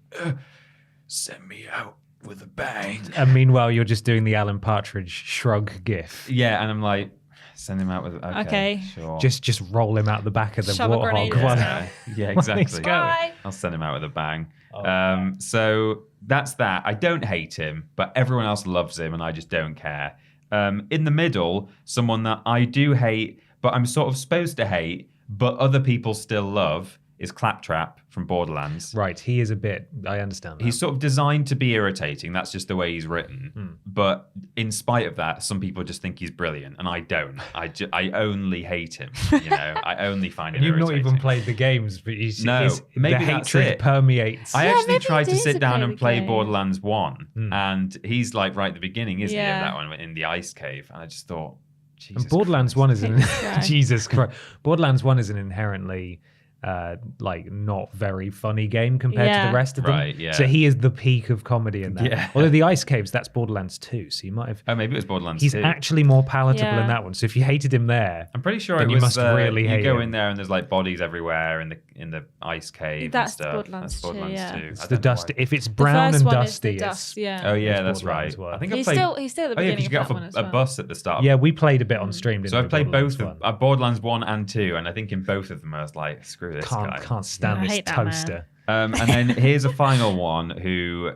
"Send me out with a bang." And meanwhile, you're just doing the Alan Partridge shrug gif. Yeah, and I'm like, send him out with Okay. Sure. Just roll him out the back of the Shove a grenade warthog. in his Yeah, exactly. Let's go. Bye. I'll send him out with a bang. Oh, So that's that. I don't hate him, but everyone else loves him, and I just don't care. In the middle, someone that I do hate, but I'm sort of supposed to hate, but other people still love, is Claptrap from Borderlands. Right, he is a bit, I understand that. He's sort of designed to be irritating. That's just the way he's written. But in spite of that, some people just think he's brilliant, and I don't. I only hate him. I only find him You've irritating. not even played the games, but maybe the that's hatred it. permeates. I Yeah, actually maybe tried it to is sit a down and baby play game. Borderlands 1, and he's like right at the beginning, isn't he, of Yeah. that one in the ice cave? And I just thought, Jesus And Borderlands Christ. 1 is an Christ. Jesus Christ. Borderlands 1 is an inherently not very funny game compared to Yeah. the rest of them. Right, yeah. So he is the peak of comedy in that. Yeah. Although the Ice Caves, that's Borderlands 2, so you might have. Oh, maybe it was Borderlands He's 2. actually more palatable Yeah. in that one. So if you hated him there, I'm pretty sure then it you was. must really you hate go him. in there and there's like bodies everywhere in the ice cave. That's and stuff. Borderlands That's Borderlands 2, yeah. 2. it's I the don't know dust. why. If it's The brown first and one is dusty, the it's dust, yeah. Oh yeah, It's that's Borderlands right. 1. I think I He's played. still at the Oh yeah, beginning because you get of off that one as a well. bus at the start. Yeah, we played a bit on stream. So I played both of of Borderlands 1 and 2, and I think in both of them I was like, screw this guy. Can't stand I this hate that man. toaster. And then here's a final one who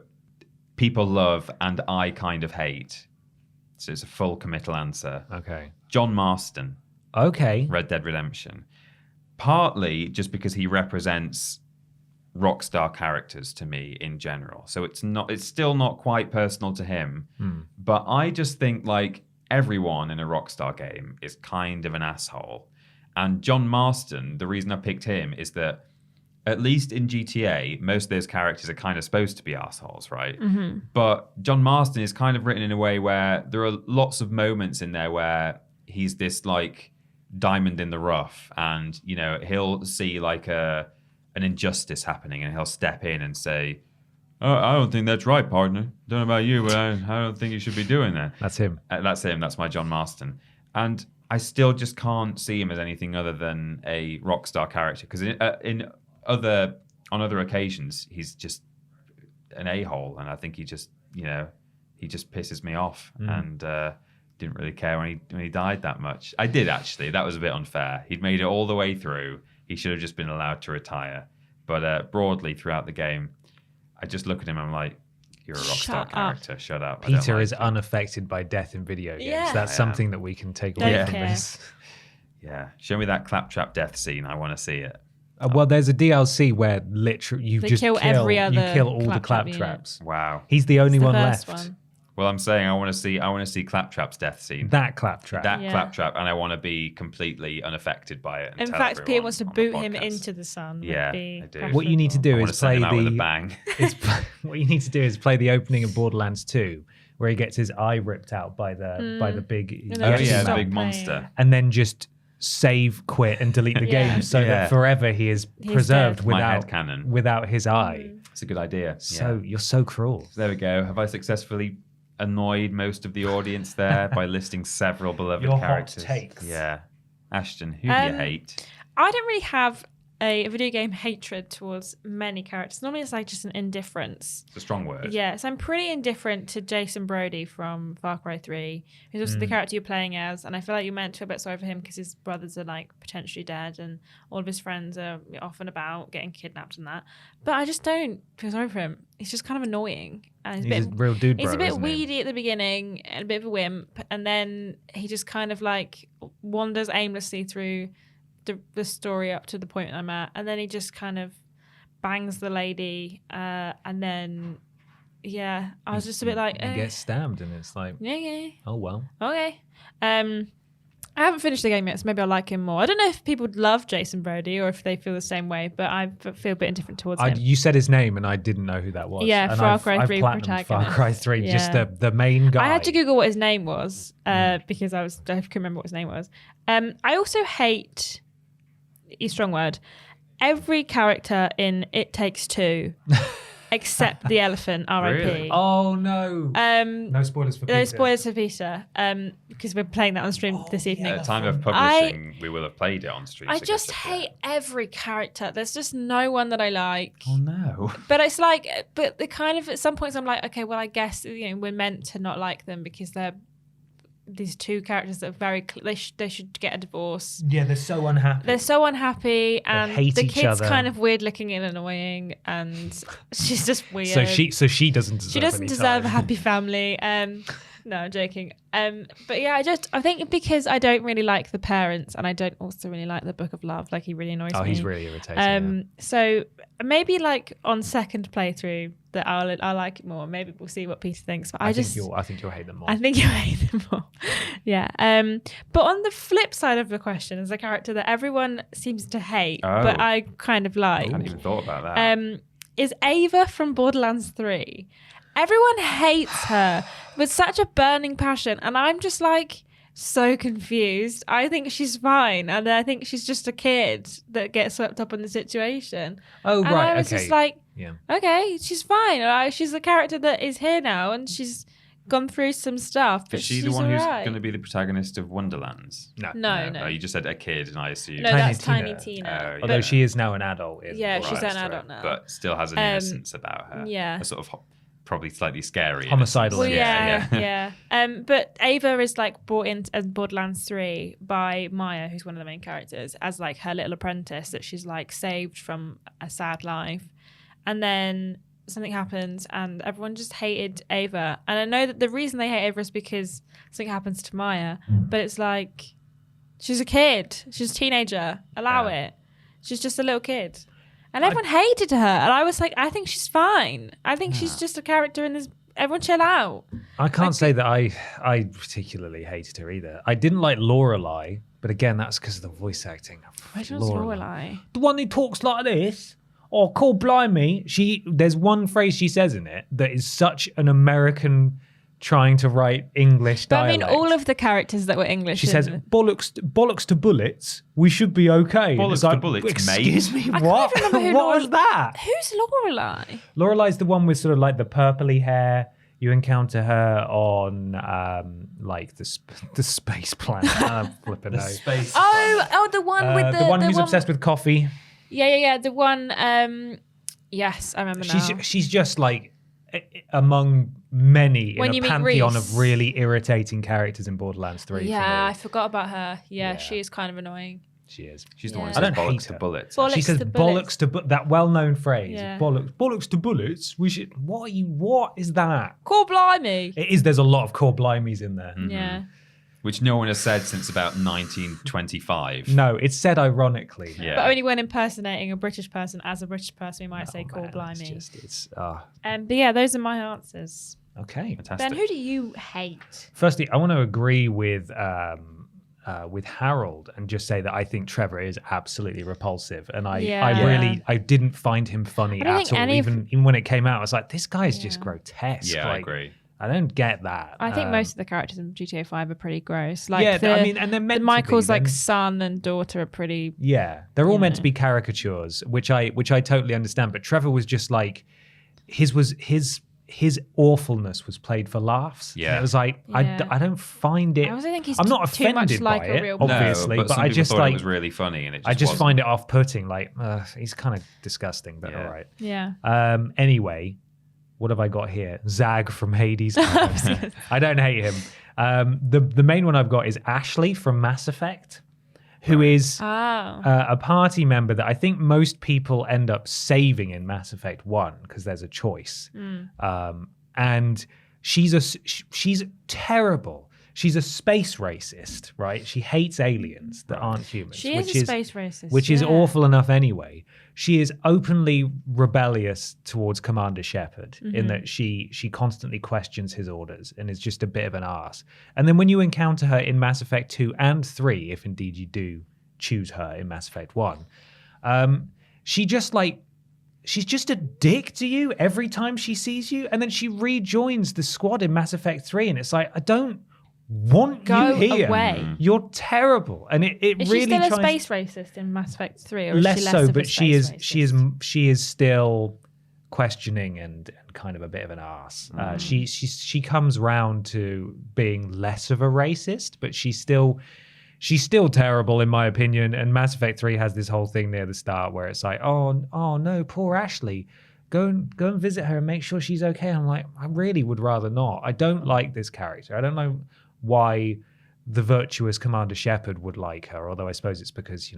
people love and I kind of hate. So it's a full committal answer. Okay. John Marston, Okay. Red Dead Redemption. Partly just because he represents Rockstar characters to me in general. So it's still not quite personal to him. But I just think like everyone in a Rockstar game is kind of an asshole. And John Marston, the reason I picked him is that at least in GTA, most of those characters are kind of supposed to be assholes, right? But John Marston is kind of written in a way where there are lots of moments in there where he's this like diamond in the rough, and he'll see like an injustice happening, and he'll step in and say, "Oh, I don't think that's right, partner. Don't know about you, but I don't think you should be doing that." That's him. That's him. That's my John Marston. And I still just can't see him as anything other than a Rockstar character, because on other occasions he's just an a-hole, and I think he just pisses me off, and didn't really care when he died that much. I did actually. That was a bit unfair. He'd made it all the way through. He should have just been allowed to retire. But broadly throughout the game, I just look at him and I'm like, you're a rockstar Shut up. character. Shut up. I don't Peter like is you. unaffected by death in video games. Yeah. That's Yeah. something that we can take Don't away from care. this. Yeah. Show me that claptrap death scene. I want to see it. Well, there's a DLC where literally you They just kill every other you kill all the claptrap claptraps. Wow. He's the only It's the one first left. one. Well, I'm saying I want to see Claptrap's death scene. That claptrap. That Yeah. Claptrap, and I want to be completely unaffected by it. And In tell fact, Peter everyone wants to on the boot him podcast. into the sun. would Yeah, be I do. What you need to preferable. do I want is to send play him out with a the bang. what you need to do is play the opening of Borderlands 2, where he gets his eye ripped out by the big And Oh then just yeah, the stop big playing monster. it. and then just save, quit, and delete the Yeah. game so Yeah. that forever he is He's preserved dead. My without headcanon. without his eye. It's a good idea. So Yeah. you're so cruel. There we go. Have I successfully annoyed most of the audience there by listing several beloved Your hot characters? takes. Yeah. Ashton, who do you hate? I don't really have a video game hatred towards many characters. Normally it's like just an indifference. It's a strong word. Yeah, so I'm pretty indifferent to Jason Brody from Far Cry 3, who's also the character you're playing as, and I feel like you're meant to feel a bit sorry for him because his brothers are like potentially dead and all of his friends are off and about getting kidnapped and that. But I just don't feel sorry for him. He's just kind of annoying. And He's a real dude, he's bro, a bit isn't he? weedy at the beginning and a bit of a wimp, and then he just kind of like wanders aimlessly through the story up to the point I'm at, and then he just kind of bangs the lady, and then I was just a bit like, He gets stabbed, and it's like, yeah, oh well. okay. I haven't finished the game yet, so maybe I'll like him more. I don't know if people love Jason Brody or if they feel the same way, but I feel a bit indifferent towards him. You said his name, and I didn't know who that was. Yeah, and Far Cry I've 3 platinumed Far protagonist. Cry 3, just Yeah. the main guy. I had to Google what his name was because I couldn't remember what his name was. I also hate, a strong word, every character in It Takes Two except the elephant, R.I.P. Really? Oh no! No spoilers for Peter. No spoilers for Peter because we're playing that on stream this evening. At the time of publishing, we will have played it on stream. I so just guess if- hate every character. There's just no one that I like. Oh no. But it's like, but the kind of, at some points I'm like, okay, well, I guess, we're meant to not like them because they're these two characters that are very, they should get a divorce. Yeah, they're so unhappy. They're so unhappy, and hate the each kid's other. kind of weird looking and annoying, and she's just weird. so she doesn't deserve She doesn't any deserve time. a happy family. No, I'm joking. But yeah, I think because I don't really like the parents, and I don't also really like the Book of Love. Like, he really annoys me. Oh, he's really irritating. Yeah. So maybe like on second playthrough that I'll like it more. Maybe we'll see what Peter thinks. But I think you'll hate them more. I think you hate them more. Yeah. But on the flip side of the question, is a character that everyone seems to hate, but I kind of like. I hadn't even thought about that. Is Ava from Borderlands 3. Everyone hates her with such a burning passion, and I'm just like so confused. I think she's fine, and I think she's just a kid that gets swept up in the situation. Oh, And right, I was okay. just like, Yeah. okay, she's fine. She's a character that is here now, and she's gone through some stuff. But Is she she's the one who's alright. going to be the protagonist of Wonderlands? No. No. Oh, you just said a kid, and I assumed. No, Tiny that's Tina. Tiny Tina. Although she is now an adult. In Yeah, she's Borderlands an 3. adult now. But still has an innocence about her. Yeah. A sort of probably slightly scary. Homicidal Well, innocence. yeah. But Ava is like brought in as Borderlands 3 by Maya, who's one of the main characters, as like her little apprentice that she's like saved from a sad life. And then something happens and everyone just hated Ava. And I know that the reason they hate Ava is because something happens to Maya. But it's like, she's a kid. She's a teenager. Allow it. She's just a little kid. And everyone hated her. And I was like, I think she's fine. I think she's just a character in this. Everyone chill out. I can't say that I particularly hated her either. I didn't like Lorelei, but again, that's because of the voice acting. Which one's Lorelei? The one who talks like this? Oh, cool, blimey. There's one phrase she says in it that is such an American trying to write English But I dialect. mean, all of the characters that were English. She says, bollocks to bullets, we should be okay. And Bollocks it's to bullets, excuse mate. me, I what? can't remember who What was that? Who's Lorelei? Lorelei's the one with sort of like the purpley hair. You encounter her on like the space planet. I'm flipping out. Space. Oh, the one with the one who's obsessed with coffee. Yeah. The one. Yes, I remember now. She's just like among many When in you a meet pantheon Reese. of really irritating characters in Borderlands 3. Yeah, I for me. forgot about her. Yeah, Yeah. she is kind of annoying. She is. She's the one who Yeah. says I don't hate bollocks to her. bullets. Bollocks She says to bollocks to that well-known phrase. Yeah. Bollocks to bullets. We should. What is that? Cool, blimey. It is. There's a lot of core blimeys in there. Yeah. Which no one has said since about 1925. No, it's said ironically. Yeah. But only when impersonating a British person as a British person, we might say cool, Man, blimey. It's But yeah, those are my answers. okay. Fantastic. Ben, who do you hate? Firstly, I want to agree with Harold and just say that I think Trevor is absolutely repulsive, and I Yeah. I didn't find him funny I don't at think all. any of- Even when it came out, I was like, this guy is just Yeah. grotesque. Yeah, I Like, agree. I don't get that. I think most of the characters in GTA 5 are pretty gross. Like yeah, the, I mean, and they're meant Michael's to be, like then. son and daughter are pretty. Yeah, they're all meant Yeah. to be caricatures, which I totally understand. But Trevor was just like, his awfulness was played for laughs. Yeah. And it was like Yeah. I don't find it. I also think he's I'm not too much offended like by a it, real obviously, no, but but some I people just thought like it was really funny, and it just I just wasn't. find it off-putting. Like he's kind of disgusting, but Yeah. all right. Yeah. Anyway, what have I got here? Zag from Hades. I don't hate him. The main one I've got is Ashley from Mass Effect, who is Oh. a party member that I think most people end up saving in Mass Effect 1 because there's a choice. And she's terrible. She's a space racist, right? She hates aliens that aren't humans. She is which a space racist. which is yeah. awful enough anyway. She is openly rebellious towards Commander Shepard in that she constantly questions his orders and is just a bit of an arse. And then when you encounter her in Mass Effect 2 and 3, if indeed you do choose her in Mass Effect 1, she's just a dick to you every time she sees you. And then she rejoins the squad in Mass Effect 3 and it's like, I don't want Go you here. away. You're terrible. And it Is really she still a tries space racist in Mass Effect 3, or is less she less so, of a but space racist? she is still questioning and kind of a bit of an arse. She comes round to being less of a racist, but she's still terrible in my opinion. And Mass Effect 3 has this whole thing near the start where it's like, oh no, poor Ashley. Go and visit her and make sure she's okay. I'm like, I really would rather not. I don't like this character. I don't know why the virtuous Commander Shepard would like her, although I suppose it's because,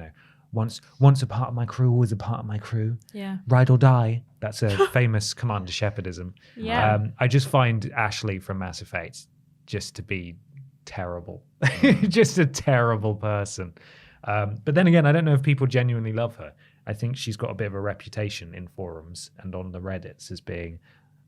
once a part of my crew, always a part of my crew. Yeah. Ride or die. That's a famous Commander Shepardism. Yeah. I just find Ashley from Mass Effect just to be terrible. Just a terrible person. But then again, I don't know if people genuinely love her. I think she's got a bit of a reputation in forums and on the Reddits as being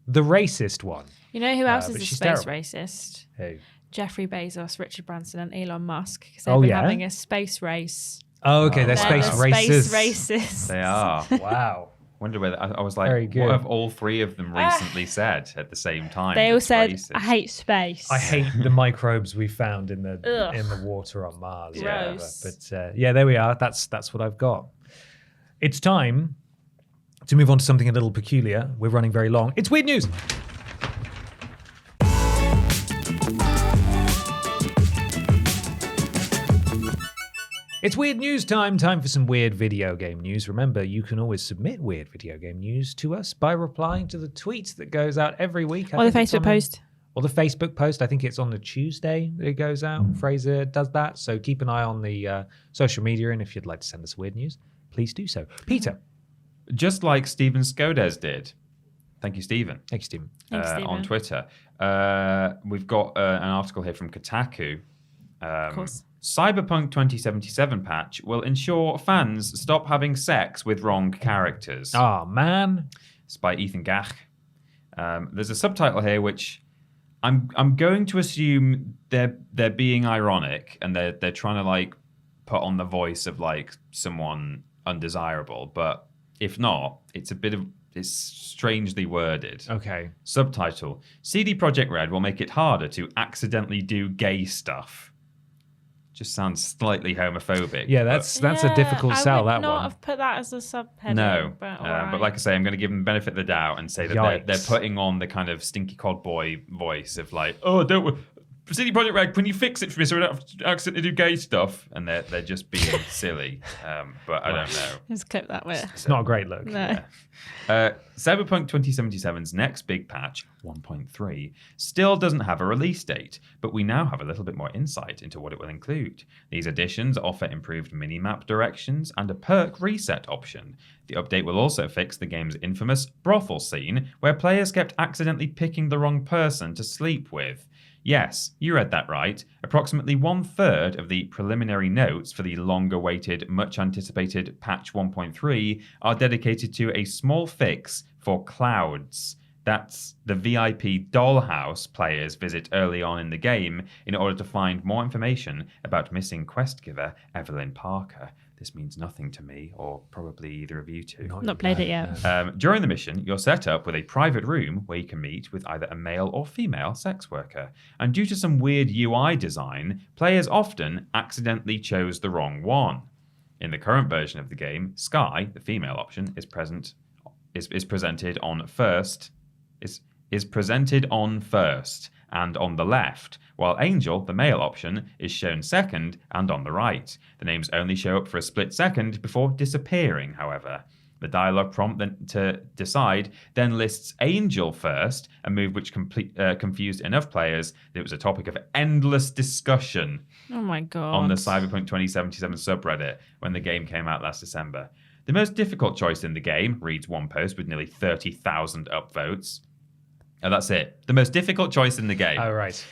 the racist one. You know who else is but a she's space terrible. racist? Who? Jeffrey Bezos, Richard Branson, and Elon Musk. Because they've Oh, been yeah? having a space race. Oh, okay. They're They're space the racists. Space racists. They are. Wow. Wonder whether I was like, Very good. what have all three of them recently said at the same time? They all that's said, racist? "I hate space." I hate the microbes we found in the Ugh. water on Mars. or Gross. whatever. But yeah, there we are. That's what I've got. It's time to move on to something a little peculiar. We're running very long. It's weird news. It's weird news time. Time for some weird video game news. Remember, you can always submit weird video game news to us by replying to the tweet that goes out every week. Or the think it's Facebook on post. Or the Facebook post. I think it's on the Tuesday that it goes out. Fraser does that. So keep an eye on the social media. And if you'd like to send us weird news, please do so. Peter. Just like Stephen Skodes did. Thank you, Stephen. Thanks, Stephen. Thanks, Stephen. On Twitter. We've got an article here from Kotaku. Of course. Cyberpunk 2077 patch will ensure fans stop having sex with wrong characters. Oh, man. It's by Ethan Gach. There's a subtitle here which I'm going to assume they're being ironic and they're trying to like put on the voice of like someone undesirable, but if not, it's strangely worded. Okay. Subtitle: CD Projekt Red will make it harder to accidentally do gay stuff. Just sounds slightly homophobic. Yeah, that's a difficult sell, that I would not one. have put that as a subheading. No, but, but like I say, I'm going to give them the benefit of the doubt and say that they're Yikes. putting on the kind of stinky cod boy voice of like, oh, don't CD Projekt Red, can you fix it for me so I don't have to accidentally do gay stuff? And they're just being silly. But I don't know. Just clip that bit. It's not a great look. No. Cyberpunk 2077's next big patch, 1.3, still doesn't have a release date, but we now have a little bit more insight into what it will include. These additions offer improved minimap directions and a perk reset option. The update will also fix the game's infamous brothel scene, where players kept accidentally picking the wrong person to sleep with. Yes, you read that right. Approximately 1/3 of the preliminary notes for the long-awaited, much-anticipated patch 1.3 are dedicated to a small fix for clouds. That's the VIP dollhouse players visit early on in the game in order to find more information about missing quest giver Evelyn Parker. This means nothing to me, or probably either of you two. Not played it yet. During the mission, you're set up with a private room where you can meet with either a male or female sex worker. And due to some weird UI design, players often accidentally chose the wrong one. In the current version of the game, Sky, the female option, is presented on first and on the left, while Angel, the male option, is shown second and on the right. The names only show up for a split second before disappearing, however. The dialogue prompt to decide then lists Angel first, a move which confused enough players that it was a topic of endless discussion Oh my god. on the Cyberpunk 2077 subreddit when the game came out last December. The most difficult choice in the game, reads one post with nearly 30,000 upvotes. And that's it. The most difficult choice in the game. Oh, right.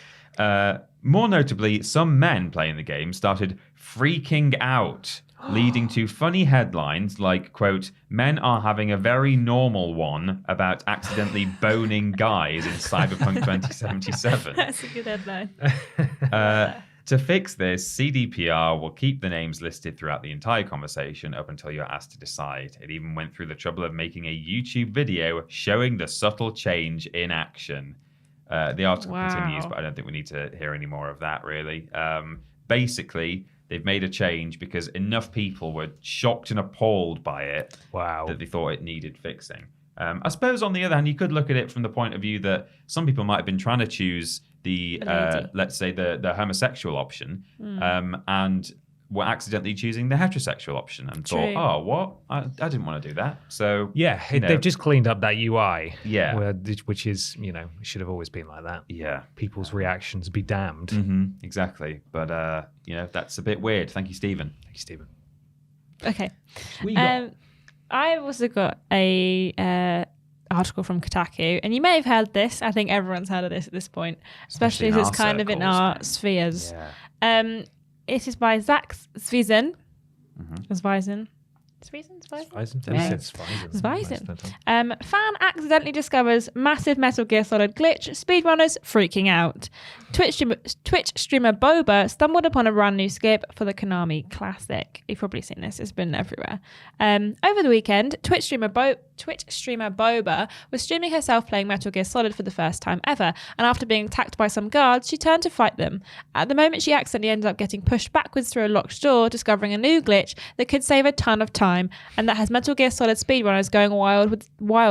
More notably, some men playing the game started freaking out, leading to funny headlines like, quote, men are having a very normal one about accidentally boning guys in Cyberpunk 2077. That's a good headline. To fix this, CDPR will keep the names listed throughout the entire conversation up until you're asked to decide. It even went through the trouble of making a YouTube video showing the subtle change in action. The article continues, but I don't think we need to hear any more of that, really. Basically, they've made a change because enough people were shocked and appalled by it that they thought it needed fixing. I suppose, on the other hand, you could look at it from the point of view that some people might have been trying to choose the let's say, the homosexual option and were accidentally choosing the heterosexual option and thought, oh, what? I didn't want to do that. So they've just cleaned up that UI. Yeah. Which is, it should have always been like that. Yeah. People's reactions be damned. Mm-hmm, exactly. But, that's a bit weird. Thank you, Stephen. Okay. I've also got a article from Kotaku, and you may have heard this. I think everyone's heard of this at this point, especially as it's kind of in our spheres. Yeah. It is by Zach Svizin. Mm-hmm. Fan accidentally discovers massive Metal Gear Solid glitch, speedrunners freaking out. Twitch streamer Boba stumbled upon a brand new skip for the Konami Classic. You've probably seen this, it's been everywhere. Over the weekend, Twitch streamer Boba was streaming herself playing Metal Gear Solid for the first time ever, and after being attacked by some guards, she turned to fight them. At the moment, she accidentally ended up getting pushed backwards through a locked door, discovering a new glitch that could save a ton of time, and that has Metal Gear Solid speedrunners going wild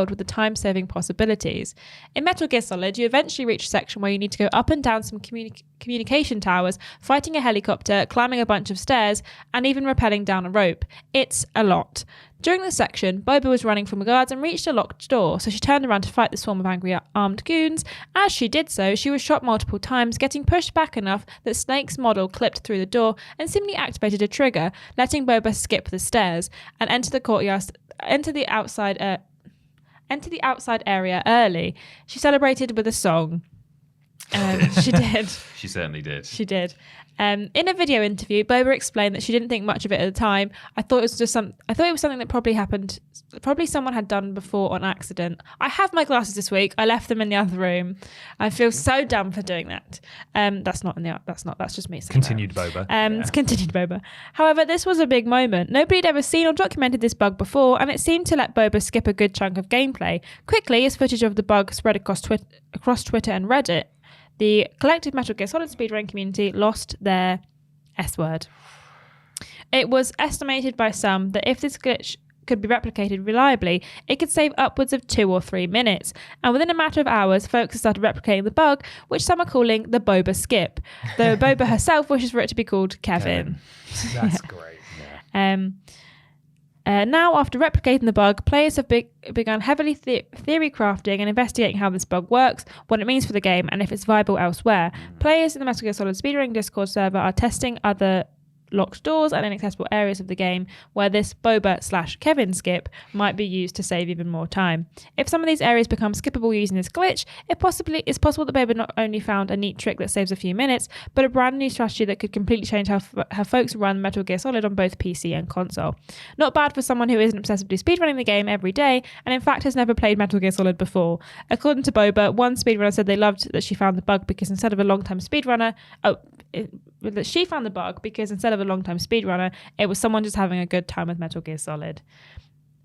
with the time-saving possibilities. In Metal Gear Solid, you eventually reach a section where you need to go up and down some communication towers, fighting a helicopter, climbing a bunch of stairs, and even rappelling down a rope. It's a lot. During this section, Boba was running from the guards and reached a locked door, so she turned around to fight the swarm of angry armed goons. As she did so, she was shot multiple times, getting pushed back enough that Snake's model clipped through the door and seemingly activated a trigger, letting Boba skip the stairs and enter the outside area early. She celebrated with a song. She did. She certainly did. She did. In a video interview, Boba explained that she didn't think much of it at the time. I thought it was something that probably happened. Probably someone had done before on accident. I have my glasses this week. I left them in the other room. I feel so dumb for doing that. That's just me saying Continued that. Boba. It's continued Boba. However, this was a big moment. Nobody had ever seen or documented this bug before, and it seemed to let Boba skip a good chunk of gameplay. Quickly, as footage of the bug spread across Twitter and Reddit, the collective Metal Gear Solid speedrun community lost their S word. It was estimated by some that if this glitch could be replicated reliably, it could save upwards of 2 or 3 minutes. And within a matter of hours, folks have started replicating the bug, which some are calling the Boba skip. Though Boba herself wishes for it to be called Kevin. That's great. Now, after replicating the bug, players have begun heavily theory crafting and investigating how this bug works, what it means for the game, and if it's viable elsewhere. Players in the Metal Gear Solid Speedrunning Discord server are testing other locked doors and inaccessible areas of the game where this Boba/Kevin skip might be used to save even more time. If some of these areas become skippable using this glitch, it's possible that Boba not only found a neat trick that saves a few minutes, but a brand new strategy that could completely change how folks run Metal Gear Solid on both PC and console. Not bad for someone who isn't obsessively speedrunning the game every day, and in fact has never played Metal Gear Solid before. According to Boba, one speedrunner said they loved that she found the bug because instead of a long-time speedrunner, it was someone just having a good time with Metal Gear Solid.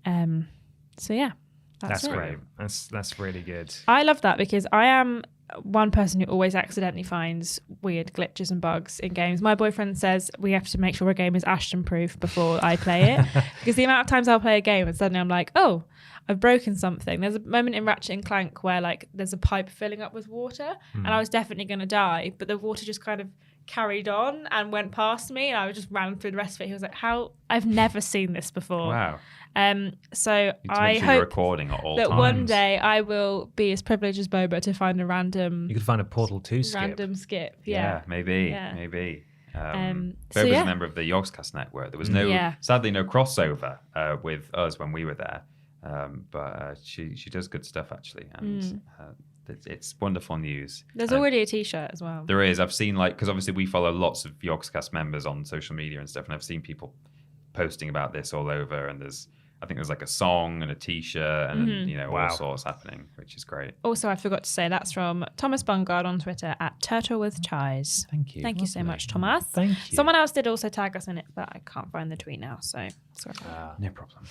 So yeah, that's great. That's really good. I love that because I am one person who always accidentally finds weird glitches and bugs in games. My boyfriend says we have to make sure a game is Ashton proof before I play it because the amount of times I'll play a game and suddenly I'm like, oh, I've broken something. There's a moment in Ratchet and Clank where like there's a pipe filling up with water and I was definitely going to die, but the water just kind of carried on and went past me and I just ran through the rest of it. He was like, how? I've never seen this before. Wow. So I you're hope recording at all that times. one day I will be as privileged as Boba to find a random You could find a Portal 2 skip. random skip. Yeah, maybe. So Boba's yeah. a member of the Yogscast network. There was sadly no crossover with us when we were there. But she does good stuff actually, and it's wonderful news. There's already a t-shirt as well. There is. I've seen because obviously we follow lots of Yogscast members on social media and stuff, and I've seen people posting about this all over. And I think there's like a song and a t-shirt and all sorts happening, which is great. Also, I forgot to say that's from Thomas Bungard on Twitter at Turtle with Ties. Thank you. Thank you so much, Thomas. Thank you. Someone else did also tag us in it, but I can't find the tweet now, so sorry. No problem.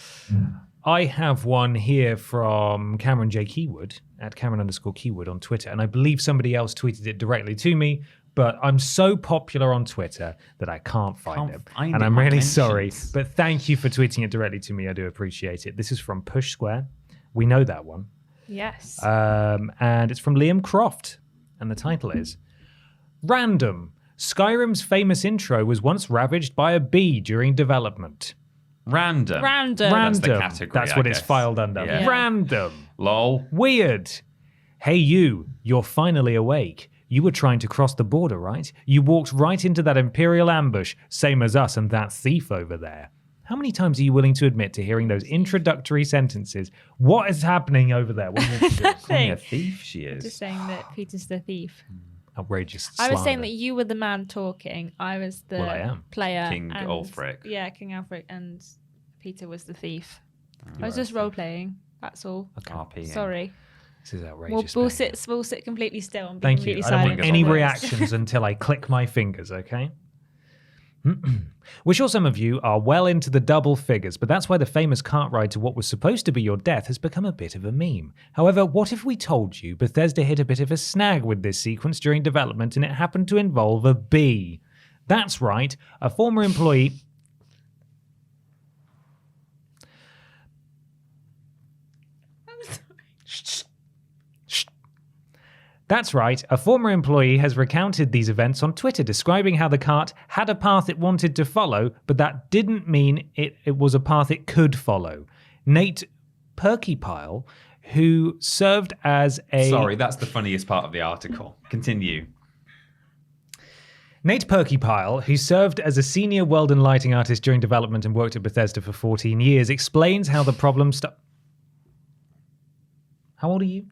I have one here from Cameron J. Keywood at Cameron_Keywood on Twitter, and I believe somebody else tweeted it directly to me, but I'm so popular on Twitter that I can't find it. And I'm really sorry, but thank you for tweeting it directly to me. I do appreciate it. This is from Push Square. We know that one. Yes. And it's from Liam Croft, and the title is Random. Skyrim's famous intro was once ravaged by a bee during development. Random. Random. That's the category. That's what I it's guess. filed under. Yeah. Random. Lol. Weird. Hey, you're finally awake. You were trying to cross the border, right? You walked right into that Imperial ambush, same as us and that thief over there. How many times are you willing to admit to hearing those introductory sentences? What is happening over there? What are you doing? Calling me a thief, she is. Just saying that Peter's the thief. Outrageous I was saying slander. that you were the man talking. I was the Well, I am. player. King and, Ulfric. Yeah, King Ulfric, and Peter was the thief. You I was are a just thief. role playing. That's all. RPing. Sorry. This is outrageous. We'll behaviour. sit completely still and be Thank you. completely I don't silent. want any for this. reactions until I click my fingers, okay? We're sure some of you are well into the double figures, but that's why the famous cart ride to what was supposed to be your death has become a bit of a meme. However, what if we told you Bethesda hit a bit of a snag with this sequence during development and it happened to involve a bee? That's right, a former employee... That's right, a former employee has recounted these events on Twitter, describing how the cart had a path it wanted to follow, but that didn't mean it was a path it could follow. Nate Perkypile, who served as a... Sorry, that's the funniest part of the article. Continue. Nate Perkypile, who served as a senior world and lighting artist during development and worked at Bethesda for 14 years, explains how the problem... How old are you?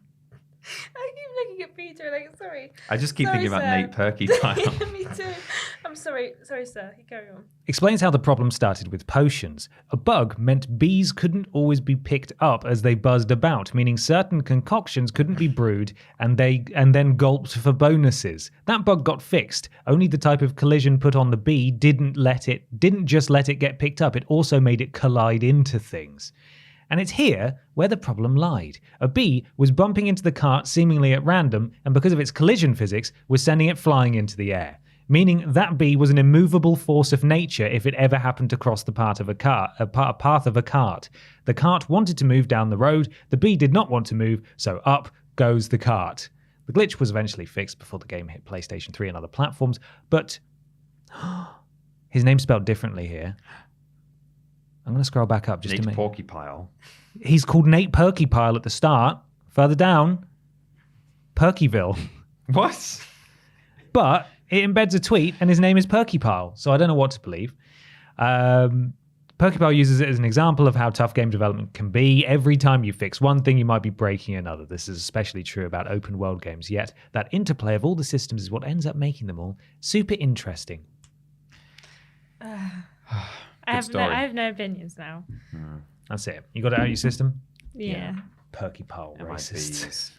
I keep looking at Peter like, sorry. I just keep Sorry, thinking about sir. Nate Perkypile. Me too. I'm sorry. Sorry, sir. You carry on. Explains how the problem started with potions. A bug meant bees couldn't always be picked up as they buzzed about, meaning certain concoctions couldn't be brewed and then gulped for bonuses. That bug got fixed. Only the type of collision put on the bee didn't just let it get picked up, it also made it collide into things. And it's here where the problem lied. A bee was bumping into the cart seemingly at random, and because of its collision physics, was sending it flying into the air. meaning that bee was an immovable force of nature if it ever happened to cross the path of a path of a cart. The cart wanted to move down the road. The bee did not want to move, so up goes the cart. The glitch was eventually fixed before the game hit PlayStation 3 and other platforms, but his name's spelled differently here. I'm going to scroll back up just to Nate make... Porkypile. He's called Nate Perkypile at the start. Further down, Perkyville. What? But it embeds a tweet and his name is Perkypile, so I don't know what to believe. Perkypile uses it as an example of how tough game development can be. Every time you fix one thing, you might be breaking another. This is especially true about open world games, yet that interplay of all the systems is what ends up making them all super interesting. I have no opinions now. That's it. You got it out of your system? Yeah. Perkypile racists. MIPs.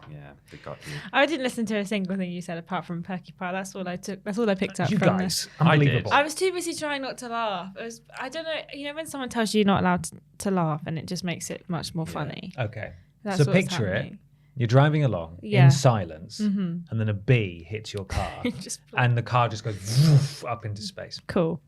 Yeah, they got you. I didn't listen to a single thing you said apart from Perkypile. That's all I took. That's all I picked up You from guys, this. unbelievable. I was too busy trying not to laugh. I don't know. When someone tells you you're not allowed to laugh, and it just makes it much more funny. Okay. That's So what's picture happening. it. You're driving along in silence, and then a bee hits your car, and the car just goes woof, up into space. Cool.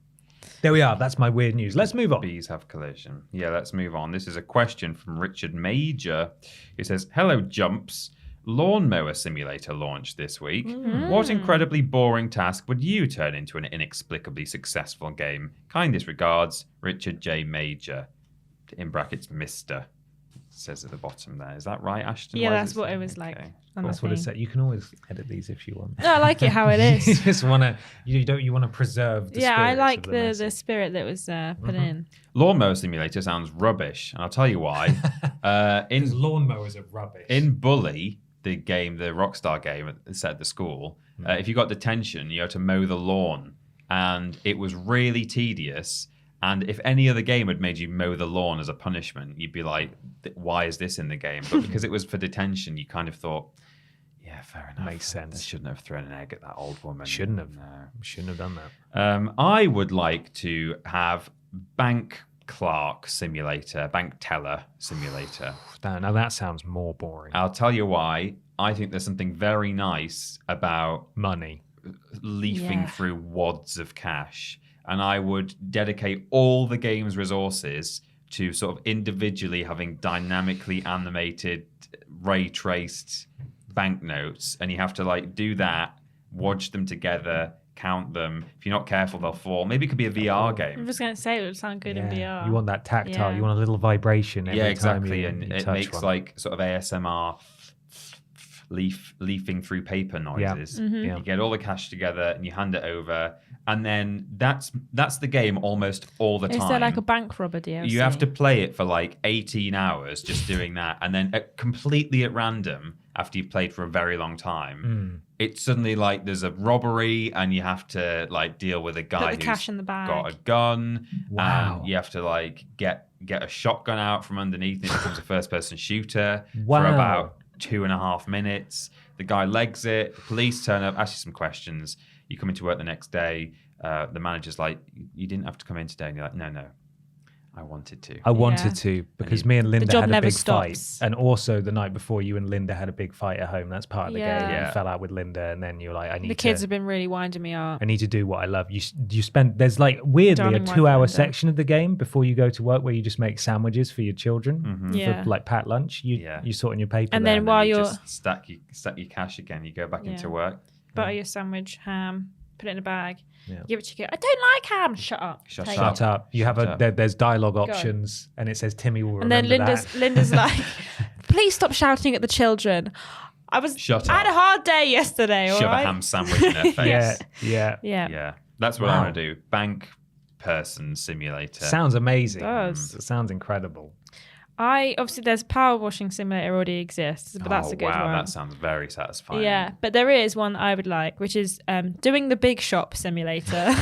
There we are. That's my weird news. Let's move on. Bees have collision. Yeah, let's move on. This is a question from Richard Major, who says, "Hello, Jumps. Lawnmower Simulator launched this week. What incredibly boring task would you turn into an inexplicably successful game? Kindest regards, Richard J. Major." In brackets, Mr. says at the bottom there. Is that right, Ashton? Yeah, Why that's is what it was like. On That's the what it thing. said. You can always edit these if you want. No, I like it how it You is. just want to. You want to preserve. The Yeah, I spirits like of the message. spirit that was put in. Lawnmower Simulator sounds rubbish, and I'll tell you why. Because lawnmowers are rubbish. In Bully, the game, the Rockstar game set at the school, if you got detention, you had to mow the lawn, and it was really tedious. And if any other game had made you mow the lawn as a punishment, you'd be like, why is this in the game? But because it was for detention, you kind of thought, yeah, fair enough. Makes sense. They shouldn't have thrown an egg at that old woman. Shouldn't have. No. Shouldn't have done that. I would like to have bank clerk simulator, bank teller simulator. Now that sounds more boring. I'll tell you why. I think there's something very nice about Money. leafing Yeah. through wads of cash. And I would dedicate all the game's resources to sort of individually having dynamically animated, ray traced banknotes. And you have to like do that, watch them together, count them. If you're not careful, they'll fall. Maybe it could be a VR I'm game. just going to say it would sound good in VR. You want that tactile. Yeah. You want a little vibration every Yeah, time exactly. you, And you it touch makes one. like sort of ASMR leafing through paper noises. Yeah. You get all the cash together and you hand it over, and then that's the game almost all the time. Is there like a bank robber DLC? You have to play it for like 18 hours just doing that, and then completely at random, after you've played for a very long time, it's suddenly like there's a robbery and you have to like deal with a guy Put the who's cash in the bag. got a gun. Wow. And you have to like get a shotgun out from underneath, and it becomes a first-person shooter for Wow. about 2.5 minutes. The guy legs it. The police turn up, ask you some questions. You come into work the next day. The manager's like, "You didn't have to come in today." And you're like, "No, I wanted to." I wanted Yeah. to because me and Linda job had a never big stops. fight, and also the night before, you and Linda had a big fight at home. That's part of the Yeah. game. Yeah. You fell out with Linda, and then you were like, "I need The to." kids have been really winding me up. I need to do what I love. You spend there's like weirdly Darling a wife 2-hour Linda. section of the game before you go to work where you just make sandwiches for your children Yeah. for like packed lunch. You Yeah. you sort in your paper And there. then while you you're just stack your cash again, you go back into work. butter your sandwich, ham, put it in a bag, Yeah. give it to your kid. I don't like ham. Shut up. Shut Take up. it. Shut up. You have Shut a up. there's dialogue options and it says Timmy will And then remember that. Linda's like, please stop shouting at the children. I Shut had up. a hard day yesterday. All Shove right. a ham sandwich in her face. Yeah. Yeah. Yeah, that's what Wow. I want to do. Bank person simulator. Sounds amazing. It does. It sounds incredible. Obviously there's power washing simulator already exists, but that's a good wow, one. that sounds very satisfying. Yeah, but there is one that I would like, which is doing the big shop simulator,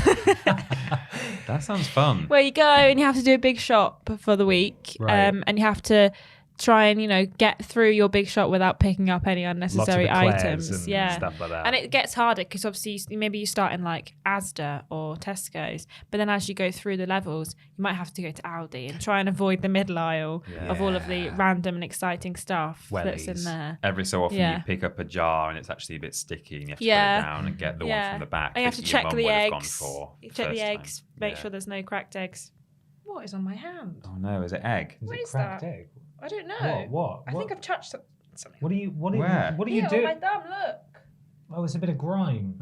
That sounds fun. where you go and you have to do a big shop for the week, Right. and you have to try and get through your big shop without picking up any unnecessary items. And stuff like that. And it gets harder because obviously maybe you start in like Asda or Tesco's, but then as you go through the levels, you might have to go to Aldi and try and avoid the middle aisle of all of the random and exciting stuff that's in there. Every so often you pick up a jar and it's actually a bit sticky and you have to put it down and get the one from the back. And you have to that check your mum the would have gone eggs. for You check the first eggs, time. make sure there's no cracked eggs. What is on my hand? Oh no, is it egg? Is What it is cracked that? egg? I don't know. What? I think I've touched something. What are you Where? doing? On my thumb, look. Oh, it's a bit of grime.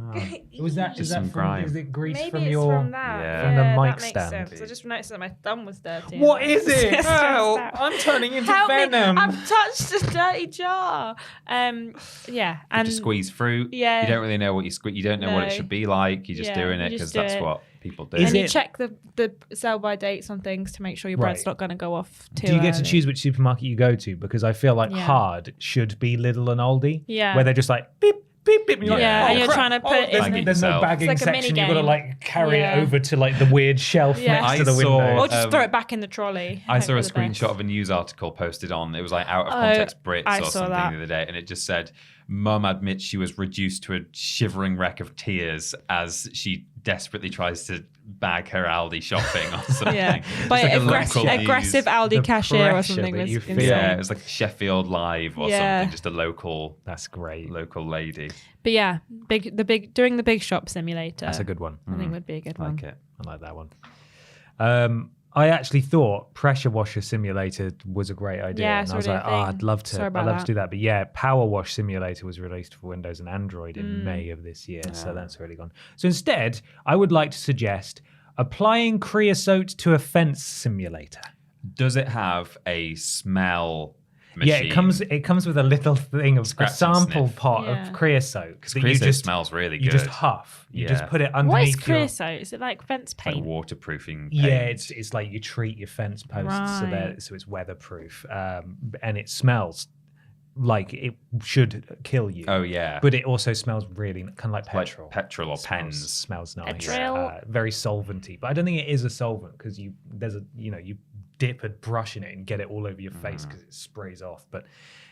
Was that Just is some that from grime. Is it grease Maybe from it's your from that. Yeah. from the that mic makes stand? sense. I just noticed that my thumb was dirty. What is it? It's stressed Oh, out. I'm turning into Help me. Venom. I've touched a dirty jar. Yeah. You And just squeeze fruit. Yeah. You don't really know what you squeeze. You don't know what it No. should be like. You're just Yeah, doing you it just because do that's it. what people do. Is and you it- check the sell by dates on things to make sure your bread's Right. not going to go off too Do you get to early. choose which supermarket you go to? Because I feel like Yeah. hard should be Lidl and Aldi. Yeah. Where they're just like beep, beep, beep. And you're Yeah, like, and you're crap. trying to put it in There's no yourself. bagging It's like a section. You've got to minigame. like carry Yeah. it over to like the weird shelf Yeah. next to I the saw- window. Or just Um, throw it back in the trolley. I saw a Hope for the best. screenshot of a news article posted on. It was like out of Oh, context Brits I or saw something that. the other day, and it just said, "Mum admits she was reduced to a shivering wreck of tears as she desperately tries to bag her Aldi shopping or something." Yeah, It's by like a aggressive, local news. aggressive Aldi The cashier or pressure something. that Was you feel. insane. Yeah, it was like Sheffield Live or Yeah. something, just a local That's great. lady. But yeah, doing the big shop simulator. That's a good one. I think would be a good one. Like it. I like that one. I actually thought Pressure Washer Simulator was a great idea. Yeah, and it's I was already like, a thing. I'd love to Sorry about to do that. that. But yeah, Power Wash Simulator was released for Windows and Android Mm. in May of this year. So that's already gone. So instead, I would like to suggest applying creosote to a fence simulator. Does it have a smell machine? Yeah, it comes with a little thing of Scratch a and sample sniff. pot Yeah. of creosote. Because that creosote smells really good. You just huff. You just Yeah. put it What underneath is your... creosote? Is it like fence like paint? waterproofing. Yeah, paint. it's like you treat your fence posts Right. so it's weatherproof, and it smells like it should kill you. Oh yeah. But it also smells really kind of like petrol. Like petrol or Smells- pens. Smells nice. Petrol. Very solventy. But I don't think it is a solvent because you you dip a brush in it and get it all over your face because it sprays off. But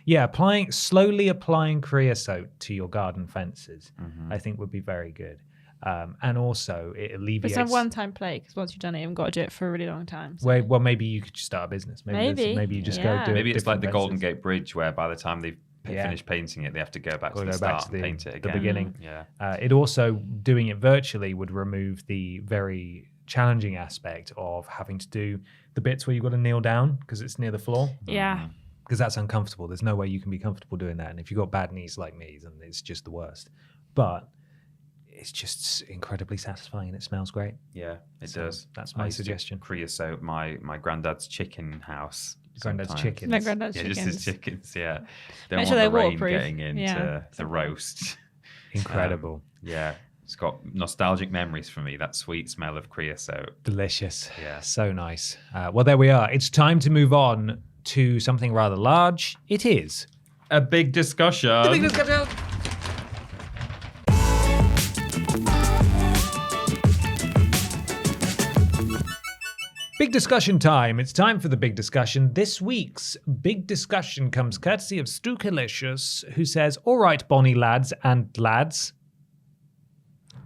yeah, slowly applying creosote to your garden fences, I think would be very good. And also it But alleviates. it's a one-time play because once you've done it, you haven't got to do it for a really long time. So. Well, maybe you could just start a business. Maybe you just go Yeah. do it. Maybe it's like the different Golden fences. Gate Bridge, where by the time they've Yeah. finished painting it, they have to go back to Go the back start to and paint it the again. beginning. Yeah. It also, doing it virtually would remove the very challenging aspect of having to do the bits where you've got to kneel down because it's near the floor. Yeah. Because that's uncomfortable. There's no way you can be comfortable doing that. And if you've got bad knees like me, then it's just the worst. But it's just incredibly satisfying and it smells great. Yeah, it So does. that's my I used to suggestion. Creosote my granddad's chicken house. Granddad's sometimes. chickens. No, granddad's Yeah, chickens. just his chickens. Yeah, don't Make want sure the they're rain waterproof. getting into Yeah. the roast. Incredible. Yeah, it's got nostalgic memories for me. That sweet smell of creosote. Delicious. Yeah. So nice. Well, there we are. It's time to move on to something rather large. It is. A big discussion. Big discussion time. It's time for the big discussion. This week's big discussion comes courtesy of Stukalicious, who says, "All right, Bonnie lads and lads."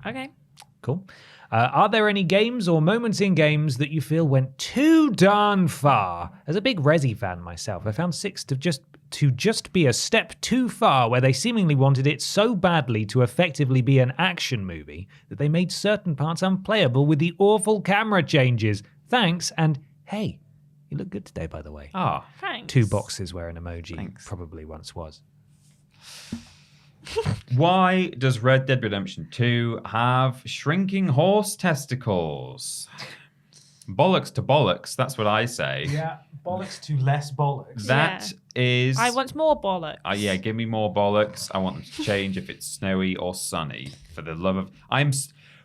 Okay. Cool. Are there any games or moments in games that you feel went too darn far? As a big Resi fan myself, I found 6 to just be a step too far, where they seemingly wanted it so badly to effectively be an action movie that they made certain parts unplayable with the awful camera changes. Thanks, and hey, you look good today, by the way. Ah, Thanks. 2 boxes where an emoji Thanks. probably once was. why does Red Dead Redemption 2 have shrinking horse testicles? Bollocks to bollocks. That's what I say. Yeah, bollocks to less bollocks. That is. I want more bollocks. Yeah, give me more bollocks. I want them to change if it's snowy or sunny. For the love of,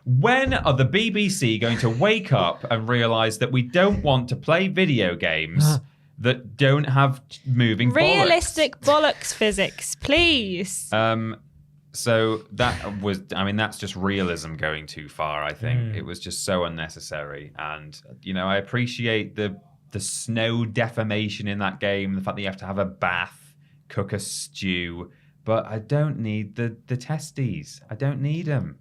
when are the BBC going to wake up and realise that we don't want to play video games that don't have moving Realistic bollocks physics, please. So that was, that's just realism going too far, I think. It was just so unnecessary. And, I appreciate the the snow deformation in that game, the fact that you have to have a bath, cook a stew, but I don't need the testes. I don't need them.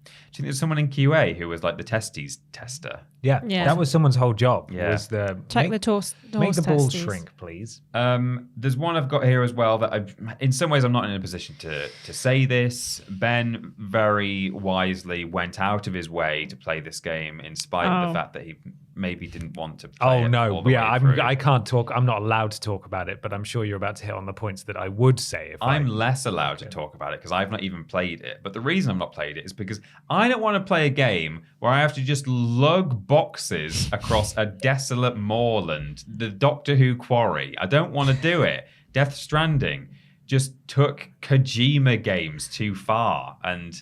Do you think there's someone in QA who was like the testes tester? Yeah, that was someone's whole job. Yeah. Was the Check the horse make the balls testes. shrink, please. There's one I've got here as well that in some ways I'm not in a position to say this. Ben very wisely went out of his way to play this game in spite of the fact that he maybe didn't want to play it all the way through. I can't talk. I'm not allowed to talk about it, but I'm sure you're about to hit on the points that I would say. If I'm less allowed to talk about it because I've not even played it. But the reason I've not played it is because I don't want to play a game where I have to just lug boxes across a desolate moorland, the Doctor Who quarry. I don't want to do it. Death Stranding just took Kojima games too far, and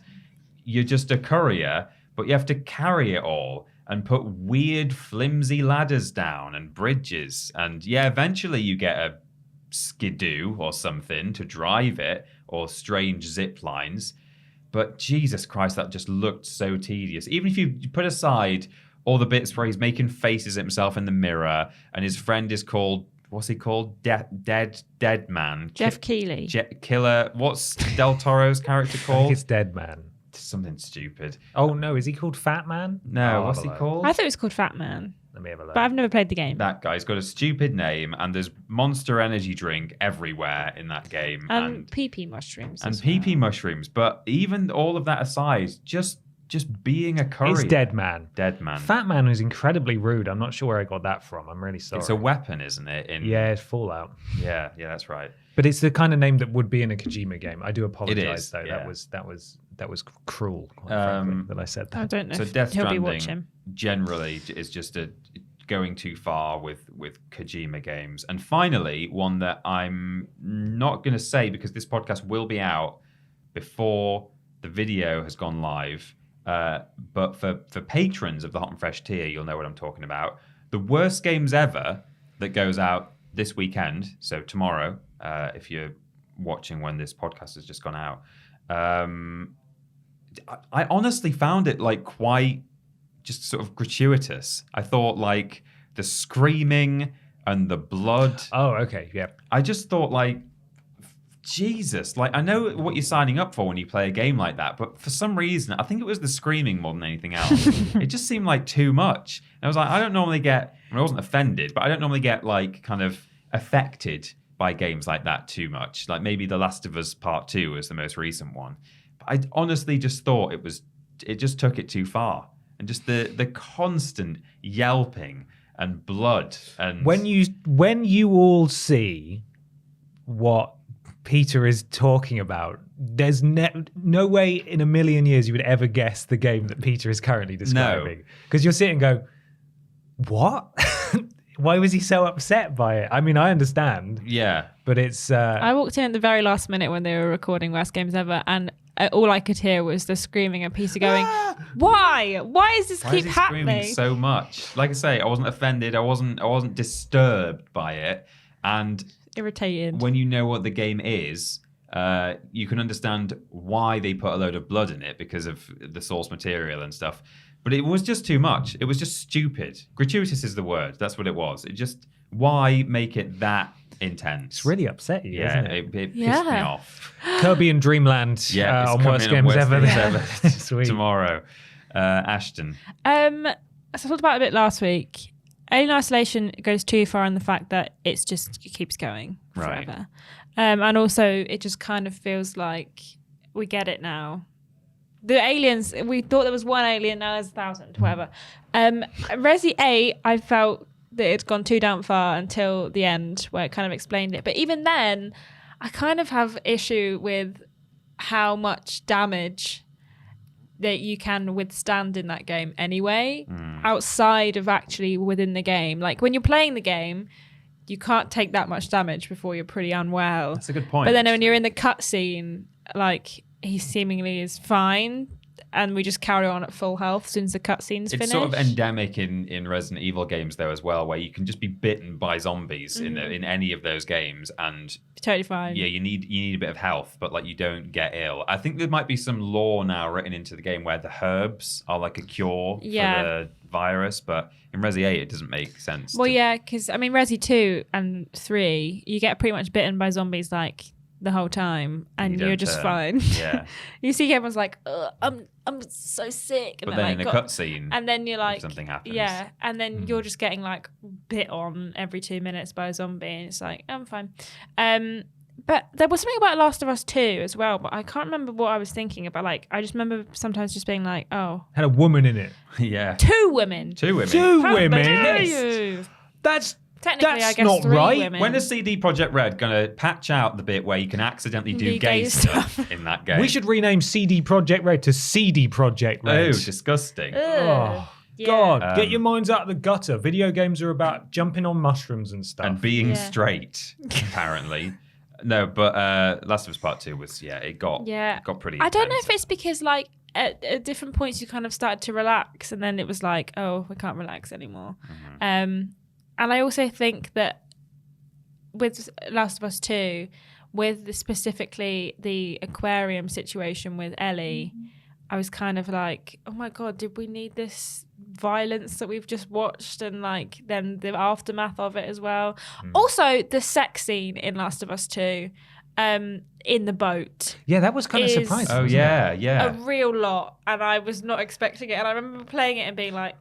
you're just a courier, but you have to carry it all and put weird flimsy ladders down and bridges. And yeah, eventually you get a skidoo or something to drive it, or strange zip lines. But Jesus Christ, that just looked so tedious. Even if you put aside all the bits where he's making faces at himself in the mirror and his friend is called, what's he called? Dead Man. Jeff Keighley. Killer. What's Del Toro's character I called? think it's Dead Man. Something stupid. Oh no, is he called Fat Man? No, Oh, what's he called? I thought it was called Fat Man, Let me have a look. but I've never played the game. That guy's got a stupid name, and there's Monster Energy drink everywhere in that game. And pee-pee mushrooms. And as pee-pee well. mushrooms. But even all of that aside, just being a courier. It's Dead Man. Dead Man. Fat Man was incredibly rude. I'm not sure where I got that from. I'm really sorry. It's a weapon, isn't it? Yeah, it's Fallout. Yeah, that's right. But it's the kind of name that would be in a Kojima game. I do apologize is, though. yeah. That was cruel, quite frankly, that I said that. I don't know So if Death he'll be Stranding watching. generally is just going too far with Kojima games. And finally, one that I'm not going to say because this podcast will be out before the video has gone live. But for patrons of the Hot and Fresh tier, you'll know what I'm talking about. The worst games ever that goes out this weekend, so tomorrow, if you're watching when this podcast has just gone out. I honestly found it like quite just sort of gratuitous. I thought like the screaming and the blood. Oh, okay, yeah. I just thought like, Jesus, like I know what you're signing up for when you play a game like that, but for some reason, I think it was the screaming more than anything else. It just seemed like too much. And I was like, I don't normally get, I wasn't offended, but I don't normally get like kind of affected by games like that too much. Like maybe The Last of Us Part 2 was the most recent one. But I honestly just thought it just took it too far. And just the constant yelping and blood and When you all see what Peter is talking about, there's no way in a million years you would ever guess the game that Peter is currently describing. Because you'll sit and go, what? Why was he so upset by it? I mean, I understand. Yeah. But it's... I walked in at the very last minute when they were recording Worst Games Ever, and all I could hear was the screaming and Peter going, "Why? Why does this Why keep is he happening?" screaming so much? Like I say, I wasn't offended. I wasn't disturbed by it. And Irritated. when you know what the game is, you can understand why they put a load of blood in it because of the source material and stuff. But it was just too much. It was just stupid. Gratuitous is the word. That's what it was. It just, why make it that intense? It's really upset you, yeah, isn't it? it pissed me off. Kirby and Dreamland It's on coming Worst on Games Worst Ever Games Ever this week. tomorrow. Ashton. So I talked about it a bit last week. Alien Isolation goes too far in the fact that it keeps going Right. forever. And also it just kind of feels like we get it now. The aliens, we thought there was one alien, now there's 1,000, whatever. Resi 8, I felt that it's gone too damn far until the end where it kind of explained it. But even then, I kind of have issue with how much damage that you can withstand in that game anyway, outside of actually within the game. Like when you're playing the game, you can't take that much damage before you're pretty unwell. That's a good point. But then when you're in the cutscene, like he seemingly is fine, and we just carry on at full health as soon as the cutscene's finished. It's sort of endemic in Resident Evil games though as well, where you can just be bitten by zombies in any of those games, and totally fine. yeah, you need a bit of health, but like you don't get ill. I think there might be some lore now written into the game where the herbs are like a cure virus, but in Resi 8 it doesn't make sense. Well, yeah, because I mean, Resi 2 and 3, you get pretty much bitten by zombies like the whole time, and You you're don't, just fine. Yeah. You see everyone's like, I'm so sick, and But they're then like, in a cutscene, and then you're like, if something happens. yeah, and then you're just getting like bit on every 2 minutes by a zombie, and it's like, I'm fine. But there was something about Last of Us 2 as well, but I can't remember what I was thinking about. Like, I just remember sometimes just being like, oh, Had a woman in it. Yeah. 2 women. 2 women. Two How women. dare you? That's Technically, I guess not 3 right. women. When is CD Projekt Red going to patch out the bit where you can accidentally do Do gay gay stuff stuff. in that game? We should rename CD Projekt Red to CD Projekt Red. Oh, disgusting. Oh, Yeah. God, get your minds out of the gutter. Video games are about jumping on mushrooms and stuff. And being Yeah. straight, apparently. No, but Last of Us Part 2 was, it got pretty I don't know intense. if it's because like at different points you kind of started to relax, and then it was like, oh, we can't relax anymore. And I also think that with Last of Us 2, with specifically the aquarium situation with Ellie, I was kind of like, oh my God, did we need this violence that we've just watched, and like then the aftermath of it as well. Also, the sex scene in Last of Us 2 in the boat. Yeah, that was kind of is- surprising. Oh, wasn't yeah, it? yeah. A real lot, and I was not expecting it. And I remember playing it and being like,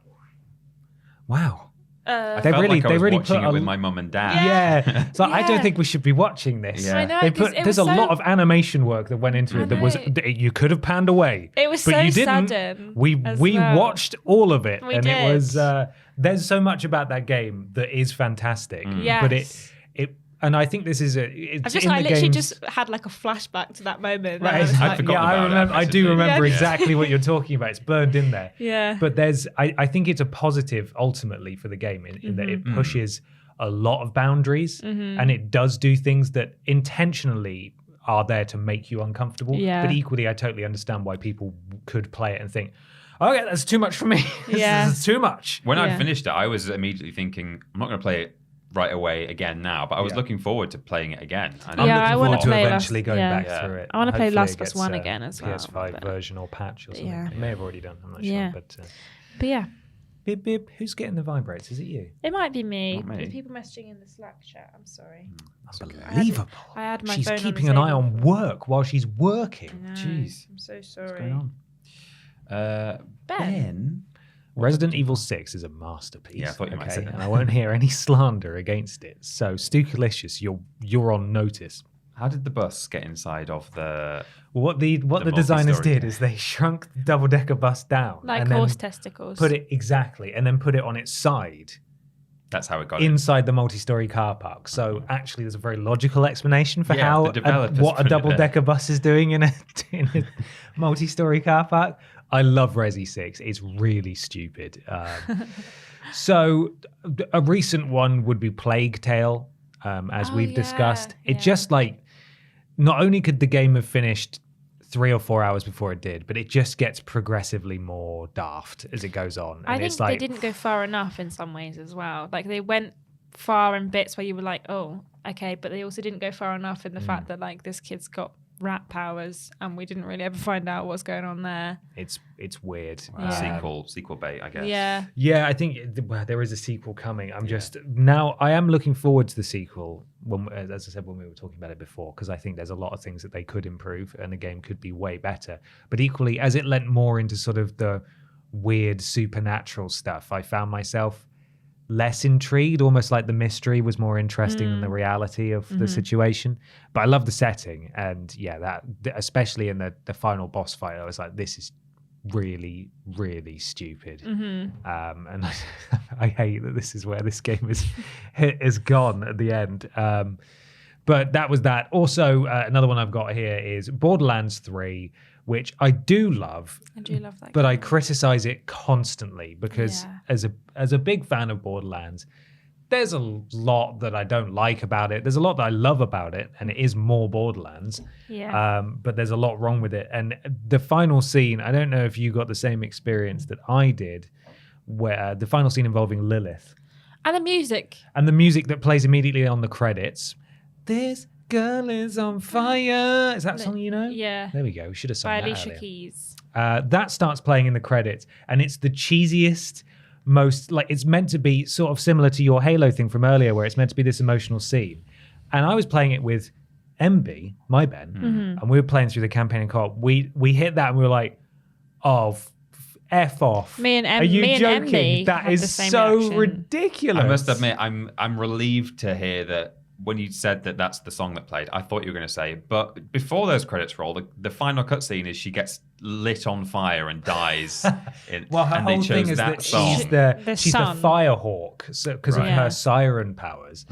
Wow. I They felt really- like I they was watching watching put it a- with my mum and dad. Yeah. It's like, I don't Yeah. think we should be watching this. Yeah. I know, They 'cause put, it there's was a so- lot of animation work that went into I it that was know. you could have panned away. It was but so you didn't. sudden We as we well. watched all of it, We and did. it was there's so much about that game that is fantastic. Yes. But it and I think this is it's I in the literally games, just had like a flashback to that moment. and Right, I was I'd like, forgotten yeah, I about it, remember. I do basically. remember Yeah. exactly what you're talking about. It's burned in there. yeah. But I think it's a positive ultimately for the game in that Mm-hmm. it pushes a lot of boundaries and it does do things that intentionally are there to make you uncomfortable. Yeah. But equally, I totally understand why people could play it and think, okay, that's too much for me. Yeah. This is too much. When Yeah. I finished it, I was immediately thinking, I'm not going to play it right away again now, but I was Yeah. looking forward to playing it again. And I'm Yeah, looking I wanna forward to play eventually Last- going yeah. back Yeah. through it. I wanna play Hopefully Last it of Us gets 1 a again as well, PS5 but- version or patch or something. Yeah. It may have already done. I'm not Yeah. sure. But But yeah, Bib Bib, who's getting the vibrates? Is it you? it might be me. Not me. There's people messaging in the Slack chat. I'm sorry. Unbelievable. I had my She's phone on keeping the an eye table on for- work while she's working. No, Jeez. I'm so What's sorry. going on? Ben? Resident Evil 6 is a masterpiece. Yeah, I thought you might say that. And I won't hear any slander against it. So, Stukalicious, you're on notice. How did the bus get inside of the... Well, what the The designers multi-story did game. is they shrunk the double-decker bus down Like and then horse testicles. put it exactly, and then put it on its side That's how it got in. inside the multi-story car park. So actually, there's a very logical explanation for Yeah, how the developers what a put it there. double-decker bus is doing in a multi-story car park. I love Resi 6. It's really stupid. So a recent one would be Plague Tale, as Oh, we've yeah, discussed. It yeah. just like, not only could the game have finished 3 or 4 hours before it did, but it just gets progressively more daft as it goes on. I And think it's like, they didn't go far enough in some ways as well. Like they went far in bits where you were like, oh, okay, but they also didn't go far enough in the fact that like this kid's got rat powers and we didn't really ever find out what's going on there. it's weird. Yeah. Sequel bait, I guess. Yeah. Yeah, I think well, there is a sequel coming. I'm just now. I am looking forward to the sequel. As I said when we were talking about it before, because I think there's a lot of things that they could improve, and the game could be way better. But equally, as it lent more into sort of the weird supernatural stuff, I found myself less intrigued. Almost like the mystery was more interesting than the reality of the situation. But I love the setting, and yeah, that especially in the final boss fight, I was like, this is really, really stupid. And I hate that this is where this game is gone at the end. But that was that. Also, another one I've got here is Borderlands 3, which I do love, I do love that. but I game. criticize it constantly because Yeah. as a big fan of Borderlands, there's a lot that I don't like about it. There's a lot that I love about it, and it is more Borderlands. Yeah. But there's a lot wrong with it. And the final scene, I don't know if you got the same experience that I did, where the final scene involving Lilith And the music. and the music that plays immediately on the credits. This girl is on fire. Is that a song you know? Yeah. There we go. We should have sung By that Alicia earlier. Keys. That starts playing in the credits, and it's the cheesiest, most, like, it's meant to be sort of similar to your Halo thing from earlier, where it's meant to be this emotional scene. And I was playing it with MB, my Ben, and we were playing through the campaign in co-op. We hit that and we were like, oh, F off. Me and Are you joking? MB That had the is same so reaction. ridiculous. I must admit, I'm relieved to hear that when you said that that's the song that played. I thought you were going to say, but before those credits roll, the final cutscene is she gets lit on fire and dies. Well, her and whole they chose thing is that song. she's the sun. firehawk, so because of Right. her siren powers.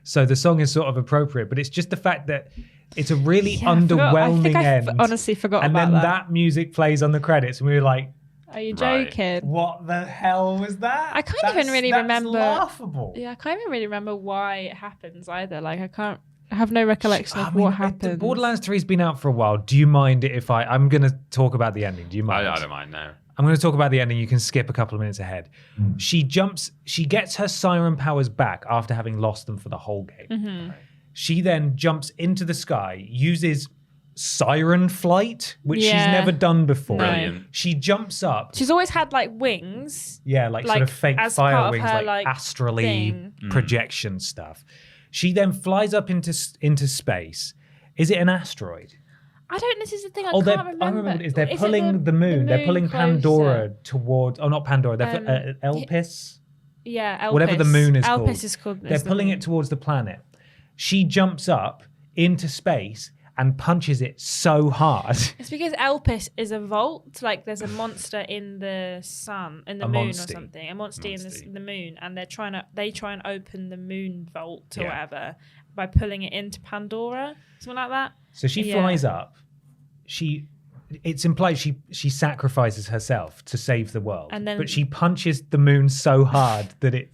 So the song is sort of appropriate, but it's just the fact that it's a really Yeah, I forgot. underwhelming I think end. honestly forgot and about then that. music plays on the credits, and we were like, Are you Right. joking? "What the hell was that?" I can't even really that's remember- Laughable. Yeah, I can't even really remember why it happens either. Like, I have no recollection of what happened. Borderlands 3's been out for a while. Do you mind if I'm going to talk about the ending? Do you mind? I don't mind, no. I'm going to talk about the ending. You can skip a couple of minutes ahead. She gets her siren powers back after having lost them for the whole game. She then jumps into the sky, uses siren flight, which she's Yeah. never done before. Brilliant. She jumps up. She's always had like wings. Yeah, like sort like, of fake as fire part of wings, her, like like, astrally thing. projection stuff. She then flies up into space. Is it an asteroid? I don't. This is the thing. I Oh, can't remember. I remember. Is they're it pulling the moon. They're pulling closer? Pandora toward. Oh, not Pandora. They're Elpis. Yeah, Elpis. Whatever the moon is Elpis called. is called. They're pulling it towards the planet. She jumps up into space and punches it so hard. It's because Elpis is a vault. Like there's a monster in the sun, in the A moon monstie. or something. A monster in Monstie. the moon, and they try and open the moon vault or Yeah. whatever by pulling it into Pandora, something like that. So she Yeah. flies up. It's implied she sacrifices herself to save the world. And then- but she punches the moon so hard that it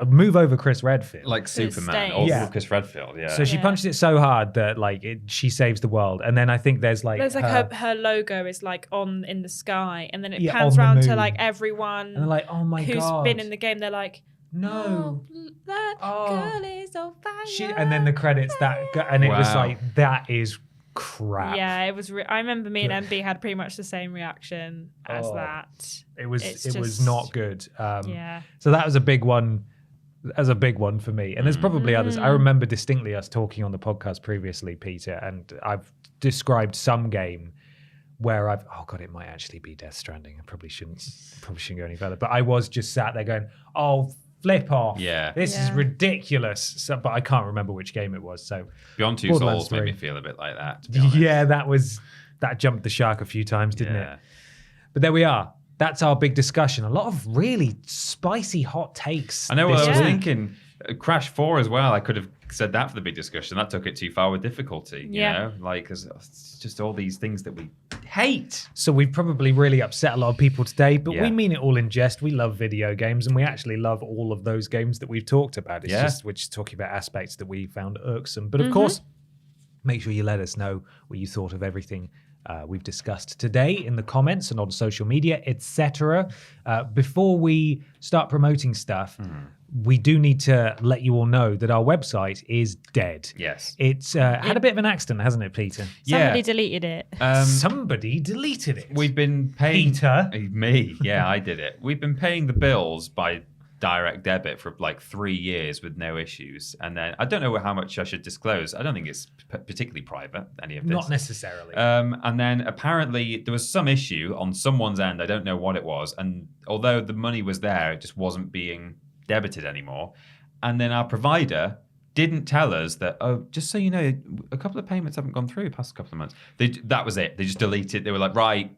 move over Chris Redfield. Like Superman stays. or Yeah. Lucas Redfield, yeah. So she Yeah. punches it so hard that she saves the world. And then I think there's like Her logo is like in the sky, and then it Yeah, pans on the around to moon. like everyone and they're like, oh my who's god, been in the game. They're like, no. "Oh, that Oh. girl is on fire. And then the credits and it was Wow. like, that is crap. Yeah, it was. I remember me and MB had pretty much the same reaction as Oh. that. It was It's was just- not good. Yeah. So that was a big one. As a big one for me. And there's probably others. I remember distinctly us talking on the podcast previously, Peter, and I've described some game where it might actually be Death Stranding. I probably shouldn't go any further. But I was just sat there going, oh, flip off. Yeah. This is Yeah. ridiculous. So, but I can't remember which game it was. So Beyond Two Borderlands Souls made me 3. feel a bit like that, to be honest. yeah, that jumped the shark a few times, didn't Yeah. it? But there we are. That's our big discussion. A lot of really spicy hot takes. I know what this I was week. thinking. Crash 4 as well. I could have said that for the big discussion. That took it too far with difficulty. You know? Like, 'cause it's just all these things that we hate. So we've probably really upset a lot of people today, but Yeah. we mean it all in jest. We love video games, and we actually love all of those games that we've talked about. It's Yeah. just we're just talking about aspects that we found irksome. But of course, make sure you let us know what you thought of everything we've discussed today in the comments and on social media, etc. Before we start promoting stuff, we do need to let you all know that our website is dead. Yes. It's had a bit of an accident, hasn't it, Peter? Somebody Yeah. deleted it. Somebody deleted it. We've been paying... Peter? Me. Yeah, I did it. We've been paying the bills by direct debit for like 3 years with no issues. And then I don't know how much I should disclose. I don't think it's particularly private, any of this. Not necessarily. And then apparently there was some issue on someone's end. I don't know what it was. And although the money was there, it just wasn't being debited anymore. And then our provider didn't tell us that, oh, just so you know, a couple of payments haven't gone through past a couple of months. That was it. They just deleted. They were like, right.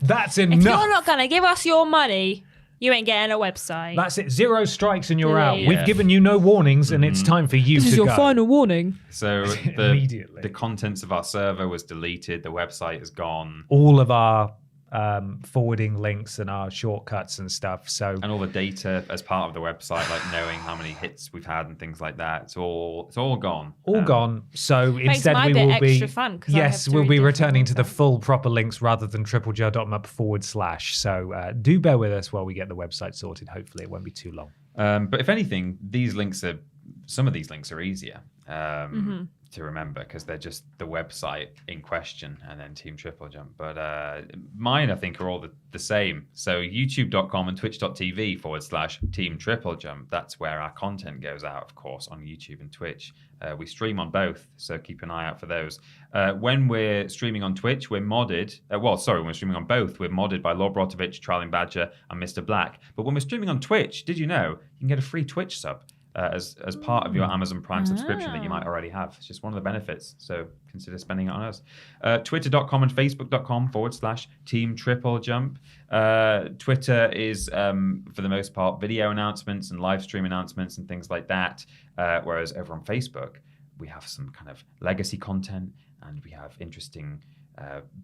That's If enough. you're not gonna give us your money, you ain't getting a website. That's it. 0 strikes and you're out. Yeah. We've given you no warnings, and it's time for you to go. warning. So Immediately. the contents of our server was deleted. The website is gone. All of our forwarding links and our shortcuts and stuff. So And all the data as part of the website, like knowing how many hits we've had and things like that, it's all gone. all gone. So Makes instead my we bit will be extra fun, 'cause I yes, have we'll 3 be different returning to the websites. full proper links rather than triplej.map/. So do bear with us while we get the website sorted. Hopefully it won't be too long. But if anything, some of these links are easier to remember because they're just the website in question and then Team TripleJump. But mine, I think, are all the same. So youtube.com and twitch.tv/Team TripleJump. That's where our content goes out, of course, on YouTube and Twitch. We stream on both, so keep an eye out for those. When we're streaming on Twitch, we're modded. When we're streaming on both, we're modded by Lord Brotovich, Trolling Badger, and Mr. Black. But when we're streaming on Twitch, did you know you can get a free Twitch sub? As part of your Amazon Prime subscription that you might already have. It's just one of the benefits. So consider spending it on us. Twitter.com and Facebook.com/Team TripleJump. Twitter is, for the most part, video announcements and live stream announcements and things like that. Whereas over on Facebook, we have some kind of legacy content and we have interesting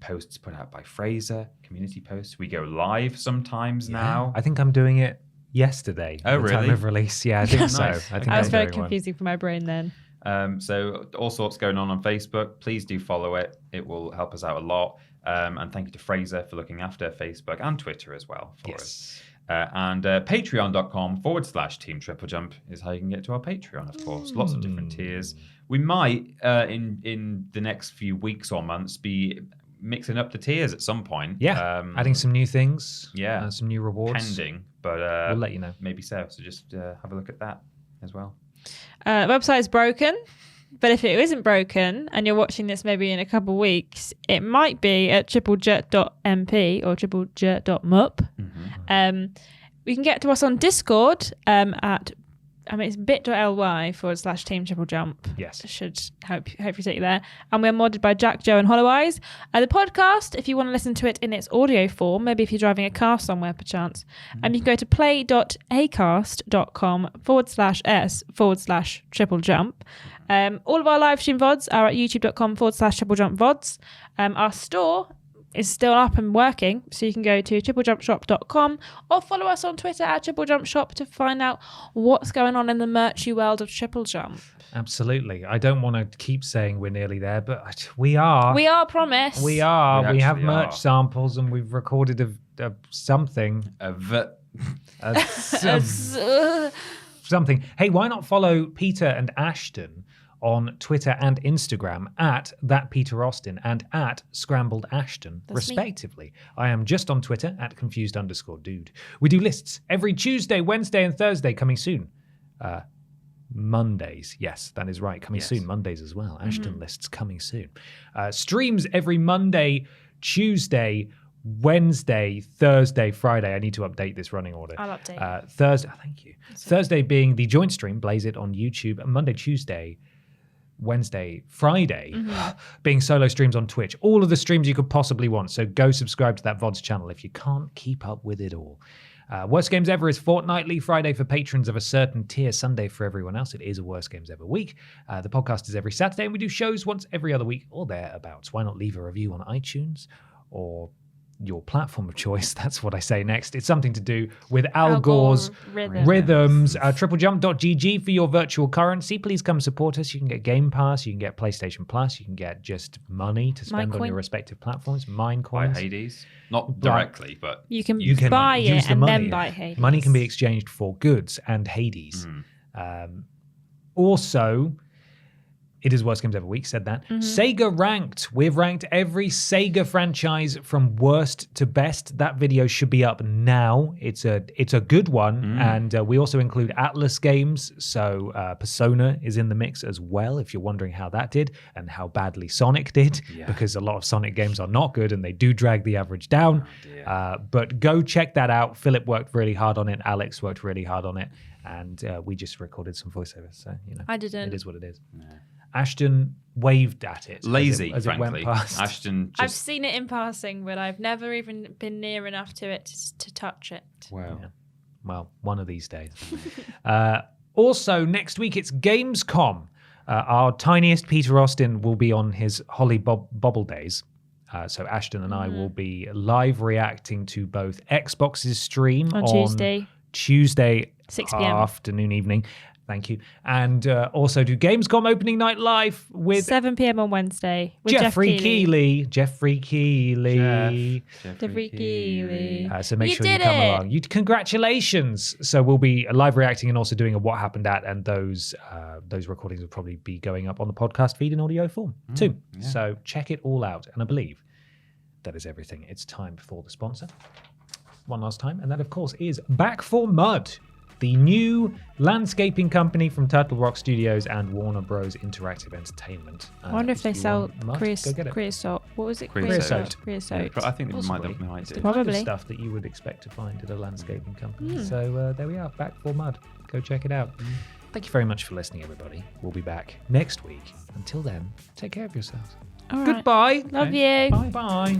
posts put out by Fraser, community posts. We go live sometimes now. I think I'm doing it yesterday. Oh, the really? Time of release. Yeah, I think so. Nice. I think I was I'm very doing one. confusing for my brain then. So all sorts going on Facebook. Please do follow it. It will help us out a lot. And thank you to Fraser for looking after Facebook and Twitter as well for us. And patreon.com/Team TripleJump is how you can get to our Patreon, of course. Lots of different tiers. We might, in the next few weeks or months, be mixing up the tiers at some point. Yeah, adding some new things. Yeah. Some new rewards. Pending, but we'll let you know. Maybe so. So just have a look at that as well. The website's broken, but if it isn't broken and you're watching this maybe in a couple of weeks, it might be at triplejet.mp or triplejet.mup. You can get to us on Discord it's bit.ly/Team TripleJump. Yes. Should hopefully take you there. And we're modded by Jack, Joe, and Holloweyes. The podcast, if you want to listen to it in its audio form, maybe if you're driving a car somewhere perchance, you can go to play.acast.com/s/TripleJump. All of our live stream VODs are at youtube.com/TripleJump VODs. Our store is still up and working, so you can go to triplejumpshop.com or follow us on Twitter at TripleJumpShop to find out what's going on in the merchy world of TripleJump. Absolutely. I don't want to keep saying we're nearly there, but we are. We are, promise. We are. We have actually merch are. samples and we've recorded a something. Something. Hey, why not follow Peter and Ashton on Twitter and Instagram at @ThatPeterAustin and at @ScrambledAshton, respectively. I am just on Twitter at @confused_dude. We do lists every Tuesday, Wednesday, and Thursday, coming soon. Mondays, yes, that is right, coming soon. Mondays as well. Ashton lists coming soon. Streams every Monday, Tuesday, Wednesday, Thursday, Friday. I need to update this running order. I'll update. Thursday, thank you. Thursday being the joint stream, Blaze It on YouTube. Monday, Tuesday, Wednesday, Friday, being solo streams on Twitch. All of the streams you could possibly want. So go subscribe to that VODs channel if you can't keep up with it all. Worst Games Ever is fortnightly, Friday for patrons of a certain tier, Sunday for everyone else. It is a Worst Games Ever week. The podcast is every Saturday, and we do shows once every other week or thereabouts. Why not leave a review on iTunes or your platform of choice? That's what I say next. It's something to do with Al Gore's rhythms. TripleJump.gg for your virtual currency. Please come support us. You can get Game Pass, you can get PlayStation Plus, you can get just money to spend on your respective platforms. Minecoins. Buy Hades. Not directly, but you can buy it and then buy Hades. Money can be exchanged for goods and Hades. Also, it is Worst Games Ever week, said that. Sega Ranked. We've ranked every Sega franchise from worst to best. That video should be up now. It's a good one. And we also include Atlas games. So Persona is in the mix as well, if you're wondering how that did and how badly Sonic did. Because a lot of Sonic games are not good and they do drag the average down. But go check that out. Philip worked really hard on it. Alex worked really hard on it. And we just recorded some voiceovers. So, I didn't. It is what it is. Ashton waved at it. Lazy, as it frankly. Went past. Ashton I've seen it in passing, but I've never even been near enough to it to touch it. Wow. Yeah. Well, one of these days. Also, next week it's Gamescom. Our tiniest Peter Austin will be on his Holly Bobble days. So Ashton and I will be live reacting to both Xbox's stream on Tuesday. Tuesday 6 p.m. afternoon, evening. Thank you. And also do Gamescom opening night live with 7 p.m. on Wednesday with Jeffrey Jeff Keighley. Keighley. Jeffrey Keighley. Jeffrey Keighley. So make You sure you did come it. along. Congratulations. So we'll be live reacting and also doing a what happened at, and those recordings will probably be going up on the podcast feed in audio form too. Yeah. So check it all out. And I believe that is everything. It's time for the sponsor. One last time. And that, of course, is Back for Mud, the new landscaping company from Turtle Rock Studios and Warner Bros. Interactive Entertainment. I wonder if they you sell want mud, go get it. creosote. What was it? Creosote. Creosote. But I think they Possibly. might It's do. the kind of Probably. stuff that you would expect to find at a landscaping company. So there we are, Back for Mud. Go check it out. Thank you very much for listening, everybody. We'll be back next week. Until then, take care of yourselves. All right. Goodbye. Love you. Bye-bye.